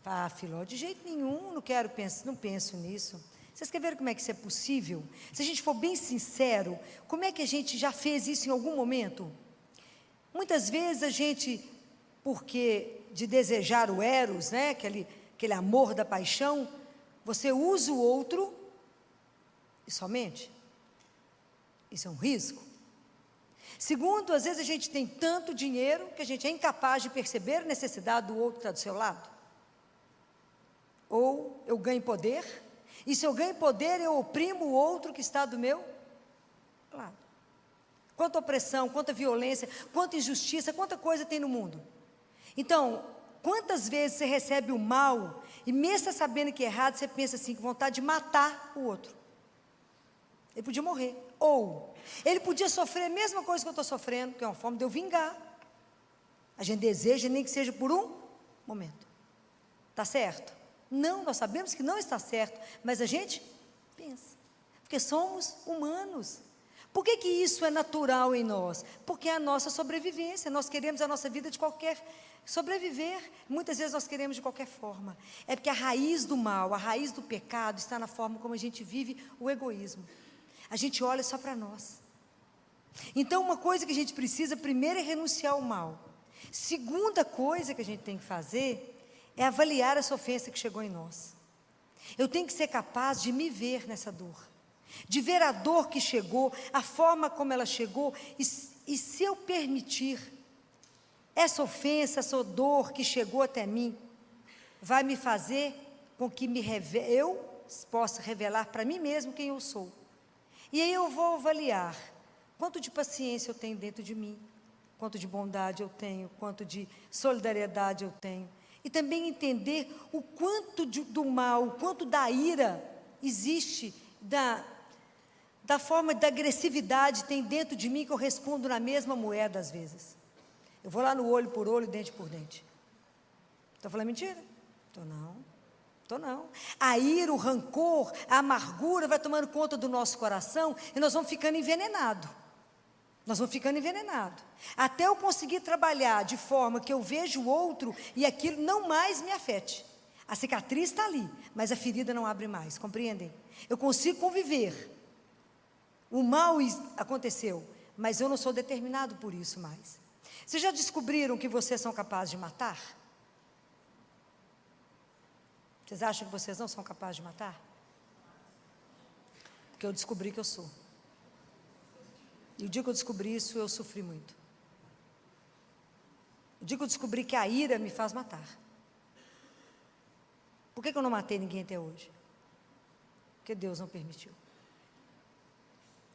Ah, Filó, de jeito nenhum, não penso nisso. Vocês querem ver como é que isso é possível? Se a gente for bem sincero, como é que a gente já fez isso em algum momento? Muitas vezes a gente, porque de desejar o eros, né? Aquele amor da paixão, você usa o outro e somente. Isso é um risco. Segundo, às vezes a gente tem tanto dinheiro que a gente é incapaz de perceber a necessidade do outro que está do seu lado. Ou eu ganho poder, e se eu ganho poder, eu oprimo o outro que está do meu lado. Quanta opressão, quanta violência, quanta injustiça, quanta coisa tem no mundo. Então, quantas vezes você recebe o mal, e mesmo sabendo que é errado, você pensa assim, com vontade de matar o outro. Ele podia morrer, ou ele podia sofrer a mesma coisa que eu estou sofrendo, que é uma forma de eu vingar. A gente deseja, nem que seja por um momento. Está certo? Não, nós sabemos que não está certo, mas a gente pensa, porque somos humanos. Por que isso é natural em nós? Porque é a nossa sobrevivência, nós queremos a nossa vida de qualquer, sobreviver, muitas vezes nós queremos de qualquer forma. É porque a raiz do mal, a raiz do pecado está na forma como a gente vive o egoísmo. A gente olha só para nós. Então uma coisa que a gente precisa primeiro é renunciar ao mal. Segunda coisa que a gente tem que fazer é avaliar essa ofensa que chegou em nós. Eu tenho que ser capaz de me ver nessa dor, de ver a dor que chegou, a forma como ela chegou, e se eu permitir, essa ofensa, essa dor que chegou até mim, vai me fazer com que eu possa revelar para mim mesmo quem eu sou. E aí eu vou avaliar quanto de paciência eu tenho dentro de mim, quanto de bondade eu tenho, quanto de solidariedade eu tenho. E também entender o quanto do mal, o quanto da ira existe, da forma da agressividade tem dentro de mim, que eu respondo na mesma moeda às vezes. Eu vou lá no olho por olho, dente por dente. Estou falando mentira? Estou não. A ira, o rancor, a amargura vai tomando conta do nosso coração e nós vamos ficando envenenados. Até eu conseguir trabalhar de forma que eu vejo o outro e aquilo não mais me afete. A cicatriz está ali, mas a ferida não abre mais, compreendem? Eu consigo conviver. O mal aconteceu, mas eu não sou determinado por isso mais. Vocês já descobriram que vocês são capazes de matar? Vocês acham que vocês não são capazes de matar? Porque eu descobri que eu sou. E o dia que eu descobri isso, eu sofri muito. O dia que eu descobri que a ira me faz matar. Por que eu não matei ninguém até hoje? Porque Deus não permitiu.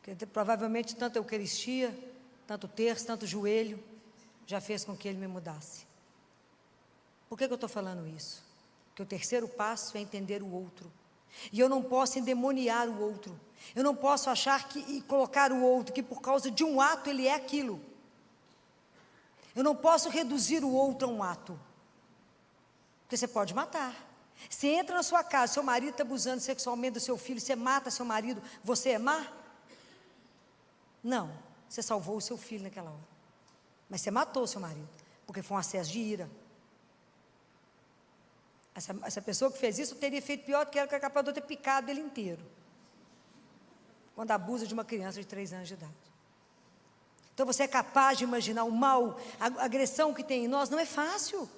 Porque provavelmente tanto a Eucaristia, tanto o terço, tanto o joelho, já fez com que Ele me mudasse. Por que eu estou falando isso? Porque o terceiro passo é entender o outro. E eu não posso endemoniar o outro. Eu não posso achar e colocar o outro, que por causa de um ato ele é aquilo. Eu não posso reduzir o outro a um ato. Porque você pode matar. Você entra na sua casa, seu marido está abusando sexualmente do seu filho, você mata seu marido, você é má? Não, você salvou o seu filho naquela hora. Mas você matou o seu marido, porque foi um acesso de ira. Essa pessoa que fez isso teria feito pior do que era capaz de ter picado ele inteiro. Quando abusa de uma criança de 3 anos de idade. Então você é capaz de imaginar o mal, a agressão que tem em nós, não é fácil.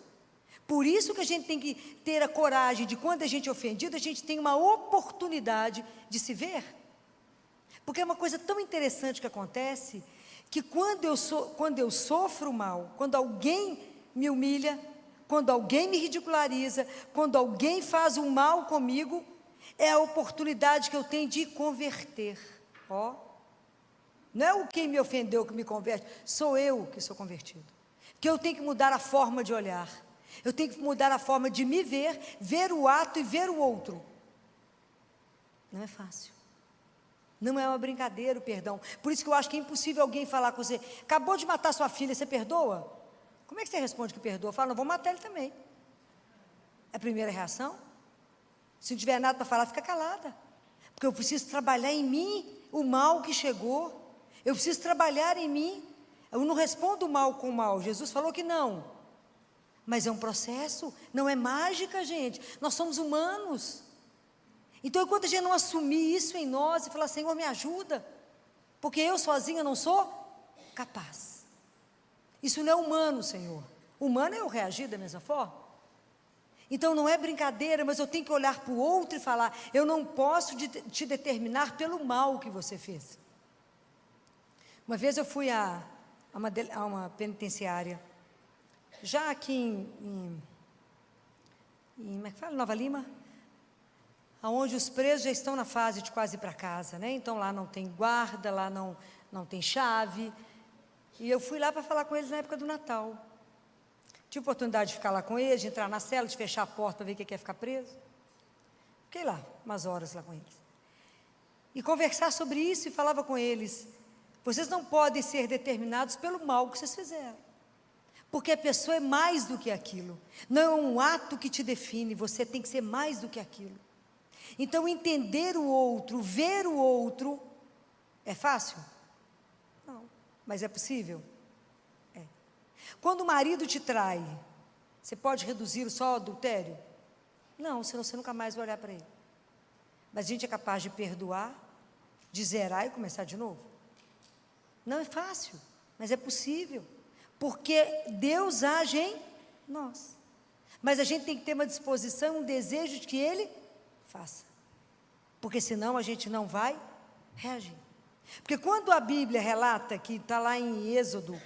Por isso que a gente tem que ter a coragem de, quando a gente é ofendido, a gente tem uma oportunidade de se ver. Porque é uma coisa tão interessante que acontece, que quando eu sofro mal, quando alguém me humilha, quando alguém me ridiculariza, quando alguém faz um mal comigo, é a oportunidade que eu tenho de converter. Ó, não é o quem me ofendeu que me converte, sou eu que sou convertido. Que eu tenho que mudar a forma de olhar. Eu tenho que mudar a forma de me ver, ver o ato e ver o outro. Não é fácil. Não é uma brincadeira o perdão. Por isso que eu acho que é impossível alguém falar com você, acabou de matar sua filha, você perdoa? Como é que você responde que perdoa? Fala, não, vou matar ele também. É a primeira reação. Se não tiver nada para falar, fica calada. Porque eu preciso trabalhar em mim o mal que chegou. Eu preciso trabalhar em mim. Eu não respondo o mal com o mal. Jesus falou que não. Mas é um processo, não é mágica, gente. Nós somos humanos. Então, enquanto a gente não assumir isso em nós e falar, Senhor, me ajuda, porque eu sozinha não sou capaz. Isso não é humano, Senhor. Humano é eu reagir da mesma forma. Então, não é brincadeira, mas eu tenho que olhar para o outro e falar, eu não posso te determinar pelo mal que você fez. Uma vez eu fui a uma penitenciária, já aqui em como é que fala? Nova Lima, onde os presos já estão na fase de quase ir para casa, né? Então lá não tem guarda, lá não tem chave, e eu fui lá para falar com eles na época do Natal. Tive oportunidade de ficar lá com eles, de entrar na cela, de fechar a porta para ver quem quer ficar preso. Fiquei lá, umas horas lá com eles. E conversar sobre isso, e falava com eles, vocês não podem ser determinados pelo mal que vocês fizeram. Porque a pessoa é mais do que aquilo. Não é um ato que te define, você tem que ser mais do que aquilo. Então, entender o outro, ver o outro, é fácil? Não, mas é possível? É. Quando o marido te trai, você pode reduzir só ao adultério? Não, senão você nunca mais vai olhar para ele. Mas a gente é capaz de perdoar, de zerar e começar de novo? Não é fácil, mas é possível. Porque Deus age em nós. Mas a gente tem que ter uma disposição, um desejo de que Ele faça. Porque senão a gente não vai reagir. Porque quando a Bíblia relata, que está lá em Êxodo,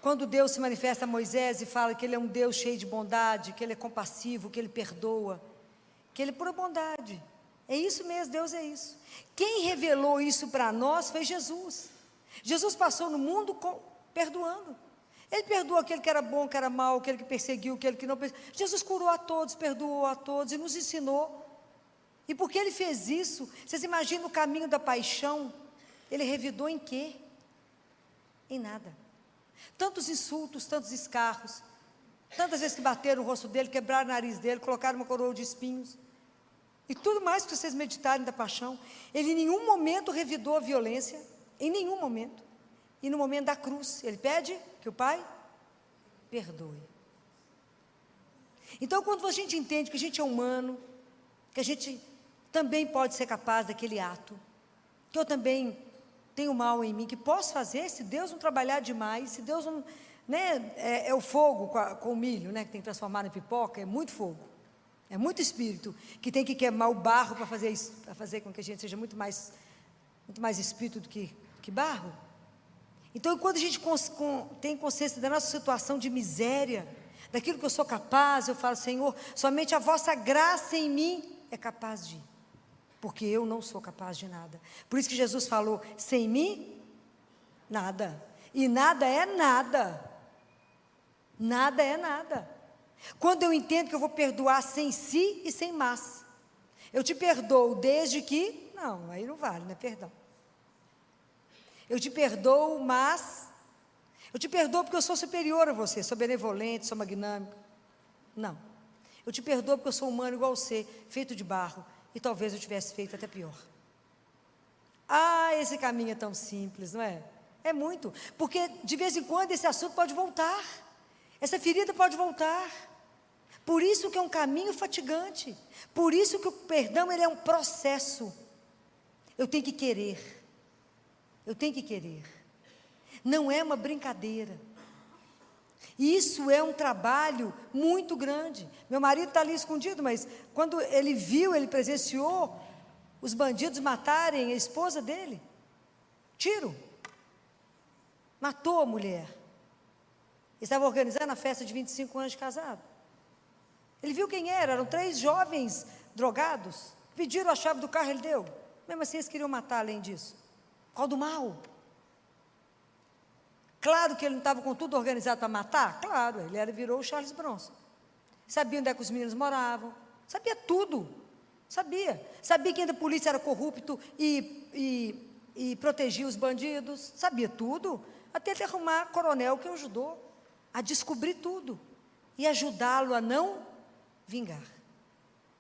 quando Deus se manifesta a Moisés e fala que Ele é um Deus cheio de bondade, que Ele é compassivo, que Ele perdoa, que Ele é pura bondade. É isso mesmo, Deus é isso. Quem revelou isso para nós foi Jesus. Jesus passou no mundo perdoando. Ele perdoou aquele que era bom, que era mau, aquele que perseguiu, aquele que não perseguiu. Jesus curou a todos, perdoou a todos e nos ensinou. E porque Ele fez isso, vocês imaginam o caminho da paixão? Ele revidou em quê? Em nada. Tantos insultos, tantos escarros, tantas vezes que bateram o rosto dele, quebraram o nariz dele, colocaram uma coroa de espinhos. E tudo mais que vocês meditarem da paixão. Ele em nenhum momento revidou a violência, em nenhum momento. E no momento da cruz, Ele pede que o Pai perdoe. Então, quando a gente entende que a gente é humano, que a gente também pode ser capaz daquele ato, que eu também tenho mal em mim, que posso fazer, se Deus não trabalhar demais, se Deus não... Né, é o fogo com o milho, né, que tem que transformar em pipoca, é muito fogo. É muito espírito que tem que queimar o barro para fazer isso, para fazer com que a gente seja muito mais espírito do que barro. Então, quando a gente tem consciência da nossa situação de miséria, daquilo que eu sou capaz, eu falo: Senhor, somente a vossa graça em mim é capaz de ir, porque eu não sou capaz de nada. Por isso que Jesus falou: sem mim, nada. E nada é nada. Nada é nada. Quando eu entendo que eu vou perdoar sem si e sem mas. Eu te perdoo desde que... Não, aí não vale, né? Perdão. Eu te perdoo, mas... Eu te perdoo porque eu sou superior a você, sou benevolente, sou magnânimo. Não. Eu te perdoo porque eu sou humano igual você, feito de barro, e talvez eu tivesse feito até pior. Ah, esse caminho é tão simples, não é? É muito, porque de vez em quando esse assunto pode voltar, essa ferida pode voltar. Por isso que é um caminho fatigante, por isso que o perdão, ele é um processo. Eu tenho que querer, não é uma brincadeira. Isso é um trabalho muito grande. Meu marido está ali escondido, mas quando ele viu, ele presenciou os bandidos matarem a esposa dele, tiro, matou a mulher. Ele estava organizando a festa de 25 anos de casado. Ele viu quem eram 3 jovens drogados, pediram a chave do carro, ele deu. Mesmo assim eles queriam matar além disso. Qual do mal? Claro que ele não estava com tudo organizado para matar, claro, virou o Charles Bronson. Sabia onde é que os meninos moravam, sabia tudo, sabia que ainda a polícia era corrupto e protegia os bandidos, sabia tudo, até ele arrumar coronel que o ajudou a descobrir tudo e ajudá-lo a não vingar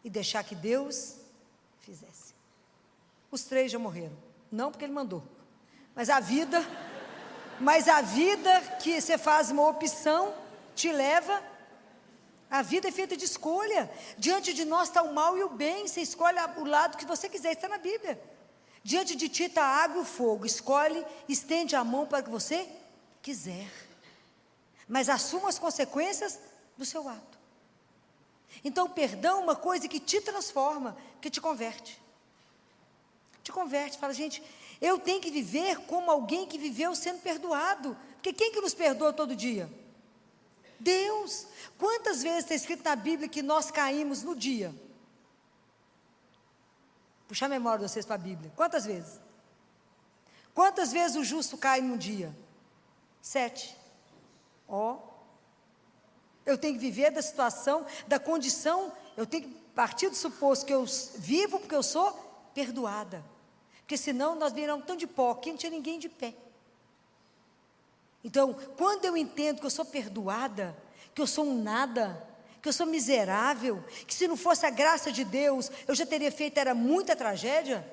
e deixar que Deus fizesse. Os 3 já morreram, não porque ele mandou, mas a vida que você faz uma opção te leva. A vida é feita de escolha. Diante de nós está o mal e o bem. Você escolhe o lado que você quiser. Está na Bíblia. Diante de ti está a água e o fogo. Escolhe, estende a mão para o que você quiser, mas assuma as consequências do seu ato. Então o perdão é uma coisa que te transforma, que te converte. Fala: gente, eu tenho que viver como alguém que viveu sendo perdoado, porque quem que nos perdoa todo dia? Deus. Quantas vezes está escrito na Bíblia que nós caímos no dia? Puxar a memória de vocês para a Bíblia. Quantas vezes? Quantas vezes o justo cai num dia? 7. Eu tenho que viver da situação, da condição, eu tenho que partir do suposto que eu vivo porque eu sou perdoada, porque senão nós viramos tão de pó, que não tinha ninguém de pé. Então, quando eu entendo que eu sou perdoada, que eu sou um nada, que eu sou miserável, que se não fosse a graça de Deus, eu já teria feito, era muita tragédia,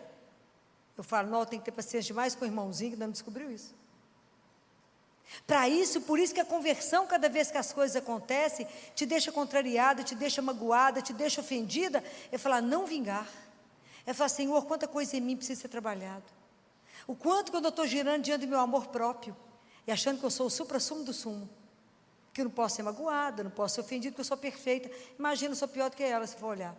eu falo: não, eu tenho que ter paciência demais com o irmãozinho que ainda não descobriu isso. Por isso que a conversão, cada vez que as coisas acontecem, te deixa contrariada, te deixa magoada, te deixa ofendida, é falar: não vingar, é falar: Senhor, quanta coisa em mim precisa ser trabalhado, o quanto quando eu estou girando diante do meu amor próprio, e achando que eu sou o supra-sumo do sumo, que eu não posso ser magoada, não posso ser ofendida, porque eu sou perfeita. Imagina, eu sou pior do que ela, se for olhar.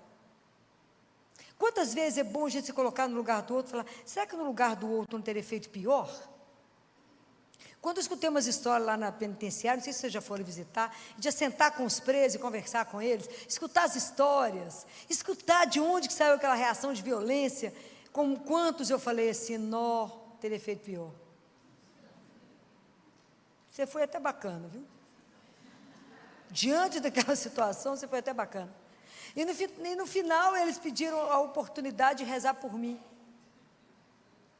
Quantas vezes é bom a gente se colocar no lugar do outro e falar: será que no lugar do outro não teria feito pior? Quando eu escutei umas histórias lá na penitenciária, não sei se vocês já foram visitar, de sentar com os presos e conversar com eles, escutar as histórias, escutar de onde que saiu aquela reação de violência, como quantos eu falei assim: nó, teria feito pior. Você foi até bacana, viu? Diante daquela situação, você foi até bacana. E no final, eles pediram a oportunidade de rezar por mim.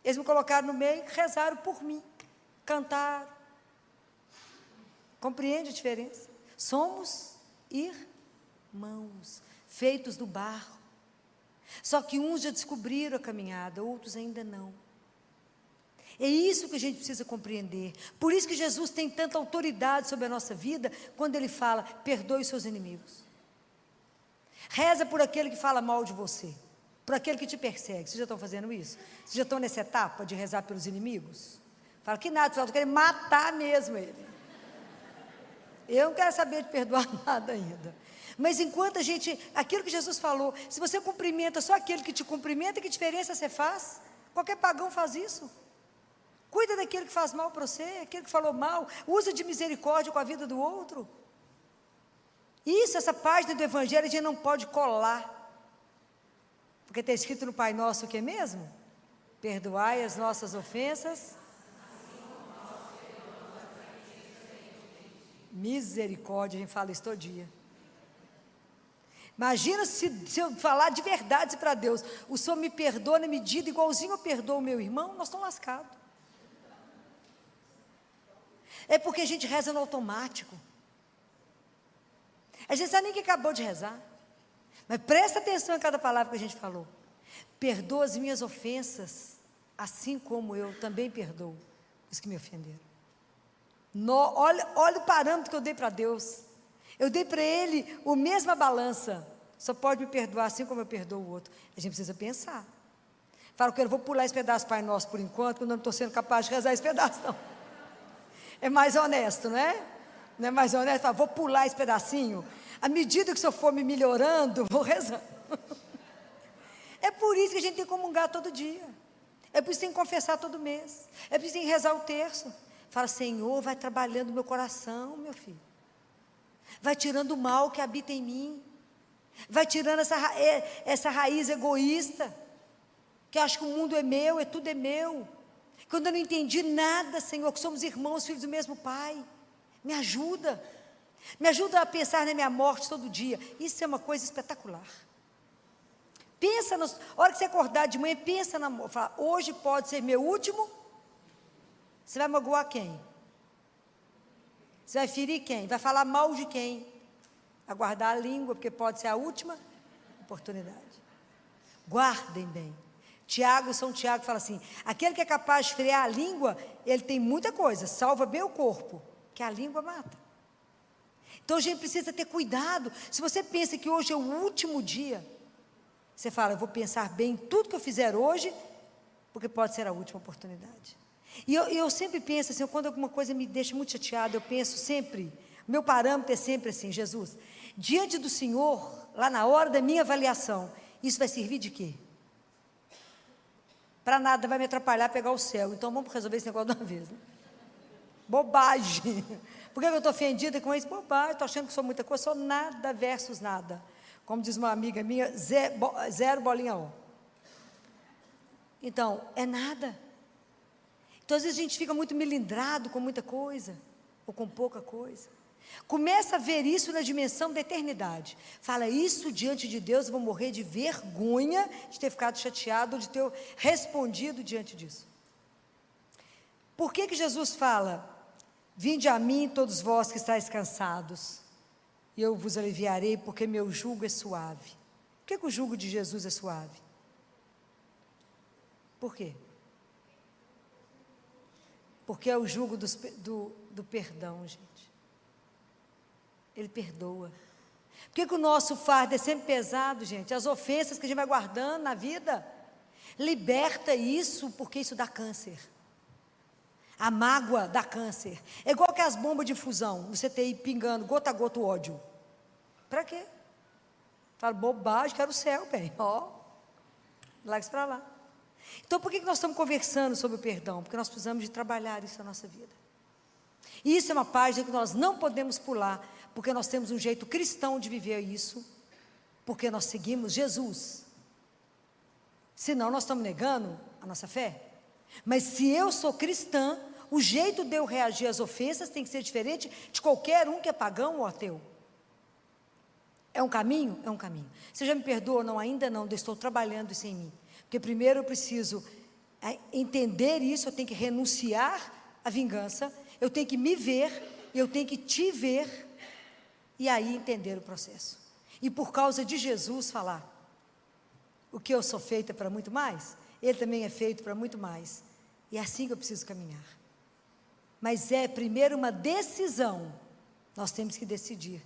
Eles me colocaram no meio, rezaram por mim, cantaram. Compreende a diferença? Somos irmãos, feitos do barro. Só que uns já descobriram a caminhada, outros ainda não. É isso que a gente precisa compreender. Por isso que Jesus tem tanta autoridade sobre a nossa vida, quando Ele fala: perdoe os seus inimigos. Reza por aquele que fala mal de você, por aquele que te persegue. Vocês já estão fazendo isso? Vocês já estão nessa etapa de rezar pelos inimigos? Fala que nada, eu quero matar mesmo ele. Eu não quero saber de perdoar nada ainda. Mas enquanto a gente, aquilo que Jesus falou, se você cumprimenta só aquele que te cumprimenta, que diferença você faz? Qualquer pagão faz isso. Cuida daquele que faz mal para você, aquele que falou mal, usa de misericórdia com a vida do outro. Isso, essa página do Evangelho, a gente não pode colar. Porque está escrito no Pai Nosso o que mesmo? Perdoai as nossas ofensas. Misericórdia, a gente fala isso todo dia. Imagina se eu falar de verdade para Deus, o Senhor me perdoa na medida igualzinho eu perdoo o meu irmão, nós estamos lascados. É porque a gente reza no automático. A gente sabe nem que acabou de rezar. Mas presta atenção em cada palavra que a gente falou. Perdoa as minhas ofensas, assim como eu também perdoo os que me ofenderam. Olha o parâmetro que eu dei para Deus. Eu dei para Ele a mesma balança. Só pode me perdoar assim como eu perdoo o outro. A gente precisa pensar. Fala que eu não vou pular esse pedaço Pai Nosso por enquanto, porque eu não estou sendo capaz de rezar esse pedaço, não. É mais honesto, não é? Não é mais honesto? Fala, vou pular esse pedacinho. À medida que o Senhor for me melhorando, vou rezando. É por isso que a gente tem que comungar todo dia. É por isso que tem que confessar todo mês. É por isso que tem que rezar o terço. Fala, Senhor, vai trabalhando no meu coração, meu filho. Vai tirando o mal que habita em mim. Vai tirando essa raiz egoísta, que acha que o mundo é meu, tudo é meu. Quando eu não entendi nada, Senhor, que somos irmãos, filhos do mesmo Pai. Me ajuda. Me ajuda a pensar na minha morte todo dia. Isso é uma coisa espetacular. Pensa, a hora que você acordar de manhã, pensa na morte. Fala, hoje pode ser meu último. Você vai magoar quem? Você vai ferir quem? Vai falar mal de quem? Aguardar a língua, porque pode ser a última oportunidade. Guardem bem. São Tiago fala assim, aquele que é capaz de frear a língua, ele tem muita coisa, salva bem o corpo, que a língua mata. Então a gente precisa ter cuidado. Se você pensa que hoje é o último dia, você fala, eu vou pensar bem em tudo que eu fizer hoje, porque pode ser a última oportunidade. E eu sempre penso assim, quando alguma coisa me deixa muito chateada, eu penso sempre, meu parâmetro é sempre assim, Jesus, diante do Senhor, lá na hora da minha avaliação, isso vai servir de quê? Para nada, vai me atrapalhar a pegar o céu. Então vamos resolver esse negócio de uma vez, né? Bobagem. Por que eu estou ofendida com isso? Bobagem, estou achando que sou muita coisa, sou nada versus nada. Como diz uma amiga minha, zero bolinha ó. Então, é nada. Então, às vezes a gente fica muito melindrado com muita coisa, ou com pouca coisa. Começa a ver isso na dimensão da eternidade. Fala, isso diante de Deus, eu vou morrer de vergonha de ter ficado chateado, ou de ter respondido diante disso. Por que Jesus fala, vinde a mim todos vós que estáis cansados, e eu vos aliviarei, porque meu jugo é suave. Por que o jugo de Jesus é suave? Por quê? Porque é o jugo do perdão, gente. Ele perdoa. Por que o nosso fardo é sempre pesado, gente? As ofensas que a gente vai guardando na vida, liberta isso, porque isso dá câncer. A mágoa dá câncer. É igual que as bombas de fusão, você tem pingando gota a gota o ódio. Para quê? Fala, bobagem, quero o céu, bem. Ó, larga isso para lá. Então, por que nós estamos conversando sobre o perdão? Porque nós precisamos de trabalhar isso na nossa vida. E isso é uma página que nós não podemos pular, porque nós temos um jeito cristão de viver isso, porque nós seguimos Jesus. Senão nós estamos negando a nossa fé. Mas se eu sou cristã, o jeito de eu reagir às ofensas tem que ser diferente de qualquer um que é pagão ou ateu. É um caminho? É um caminho. Você já me perdoa? Não, ainda não, eu estou trabalhando isso em mim. Porque primeiro eu preciso entender isso, eu tenho que renunciar à vingança, eu tenho que me ver, eu tenho que te ver, e aí entender o processo. E por causa de Jesus falar, o que eu sou feita para muito mais, Ele também é feito para muito mais. E é assim que eu preciso caminhar. Mas é primeiro uma decisão, nós temos que decidir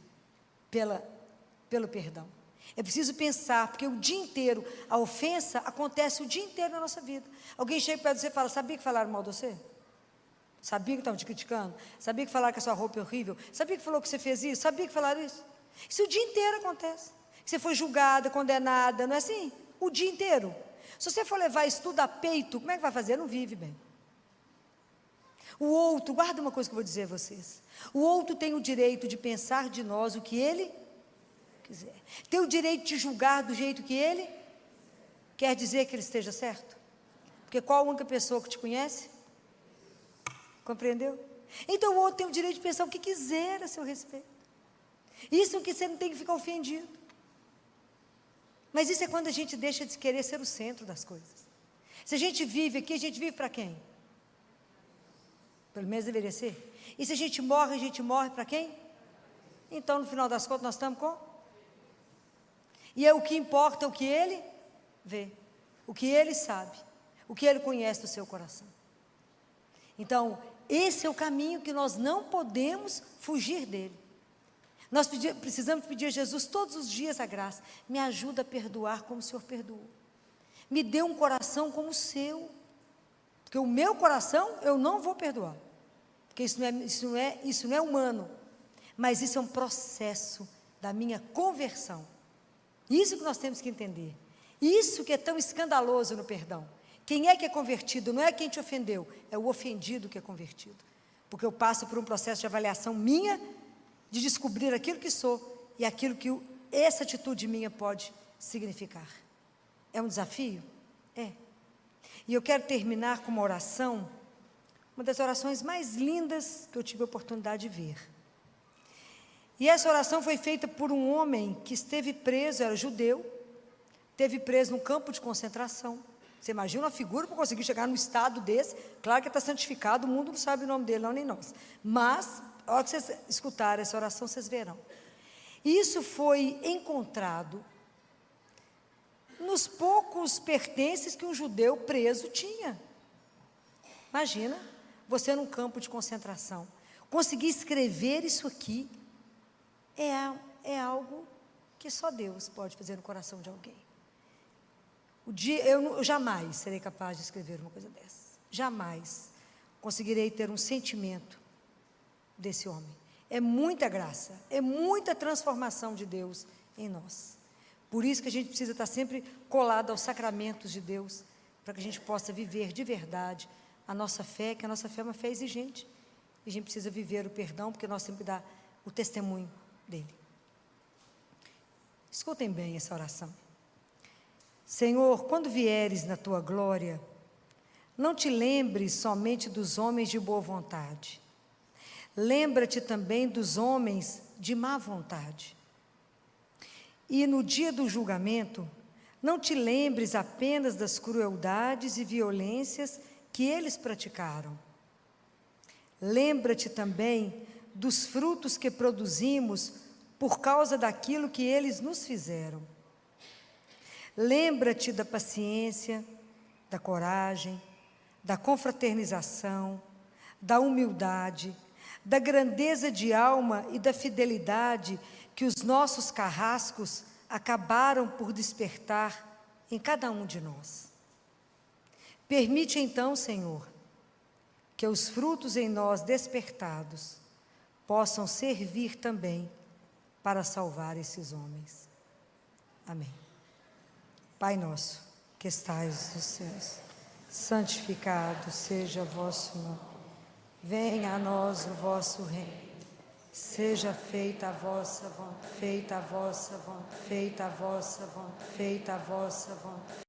pelo perdão. É preciso pensar, porque o dia inteiro, a ofensa acontece o dia inteiro na nossa vida. Alguém chega perto de você e fala, sabia que falaram mal de você? Sabia que estavam te criticando? Sabia que falaram que a sua roupa é horrível? Sabia que falou que você fez isso? Sabia que falaram isso? Isso o dia inteiro acontece. Você foi julgada, condenada, não é assim? O dia inteiro. Se você for levar isso tudo a peito, como é que vai fazer? Não vive bem. O outro, guarda uma coisa que eu vou dizer a vocês. O outro tem o direito de pensar de nós o que ele quiser. Tem o direito de julgar do jeito que ele quer dizer que ele esteja certo. Porque qual a única pessoa que te conhece? Compreendeu? Então o outro tem o direito de pensar o que quiser a seu respeito. Isso que você não tem que ficar ofendido. Mas isso é quando a gente deixa de querer ser o centro das coisas. Se a gente vive aqui, a gente vive para quem? Pelo menos deveria ser. E se a gente morre para quem? Então, no final das contas, nós estamos com? E é o que importa, o que ele vê, o que ele sabe, o que ele conhece do seu coração. Então, esse é o caminho que nós não podemos fugir dele. Nós precisamos pedir a Jesus todos os dias a graça. Me ajuda a perdoar como o Senhor perdoou. Me dê um coração como o seu. Porque o meu coração eu não vou perdoar. Porque isso não é humano. Mas isso é um processo da minha conversão. Isso que nós temos que entender. Isso que é tão escandaloso no perdão. Quem é que é convertido? Não é quem te ofendeu. É o ofendido que é convertido. Porque eu passo por um processo de avaliação minha, de descobrir aquilo que sou e aquilo que essa atitude minha pode significar. É um desafio? É. E eu quero terminar com uma oração, uma das orações mais lindas que eu tive a oportunidade de ver. E essa oração foi feita por um homem que esteve preso, era judeu, esteve preso num campo de concentração. Você imagina uma figura para conseguir chegar num estado desse? Claro que está santificado, o mundo não sabe o nome dele, não, nem nós. Mas a hora que vocês escutarem essa oração, vocês verão. Isso foi encontrado nos poucos pertences que um judeu preso tinha. Imagina, você num campo de concentração, conseguir escrever isso aqui, é algo que só Deus pode fazer no coração de alguém. Eu jamais serei capaz de escrever uma coisa dessa. Jamais conseguirei ter um sentimento desse homem. É muita graça, é muita transformação de Deus em nós. Por isso que a gente precisa estar sempre colado aos sacramentos de Deus, para que a gente possa viver de verdade a nossa fé, que a nossa fé é uma fé exigente. E a gente precisa viver o perdão, porque nós temos que dar o testemunho dele. Escutem bem essa oração. Senhor, quando vieres na tua glória, não te lembres somente dos homens de boa vontade. Lembra-te também dos homens de má vontade. E no dia do julgamento, não te lembres apenas das crueldades e violências que eles praticaram. Lembra-te também dos frutos que produzimos por causa daquilo que eles nos fizeram. Lembra-te da paciência, da coragem, da confraternização, da humildade, da grandeza de alma e da fidelidade que os nossos carrascos acabaram por despertar em cada um de nós. Permite então, Senhor, que os frutos em nós despertados possam servir também para salvar esses homens. Amém. Pai nosso, que estais nos céus, santificado seja o vosso nome. Venha a nós o vosso reino. Seja feita a vossa vontade, feita a vossa vontade, feita a vossa vontade, feita a vossa vontade,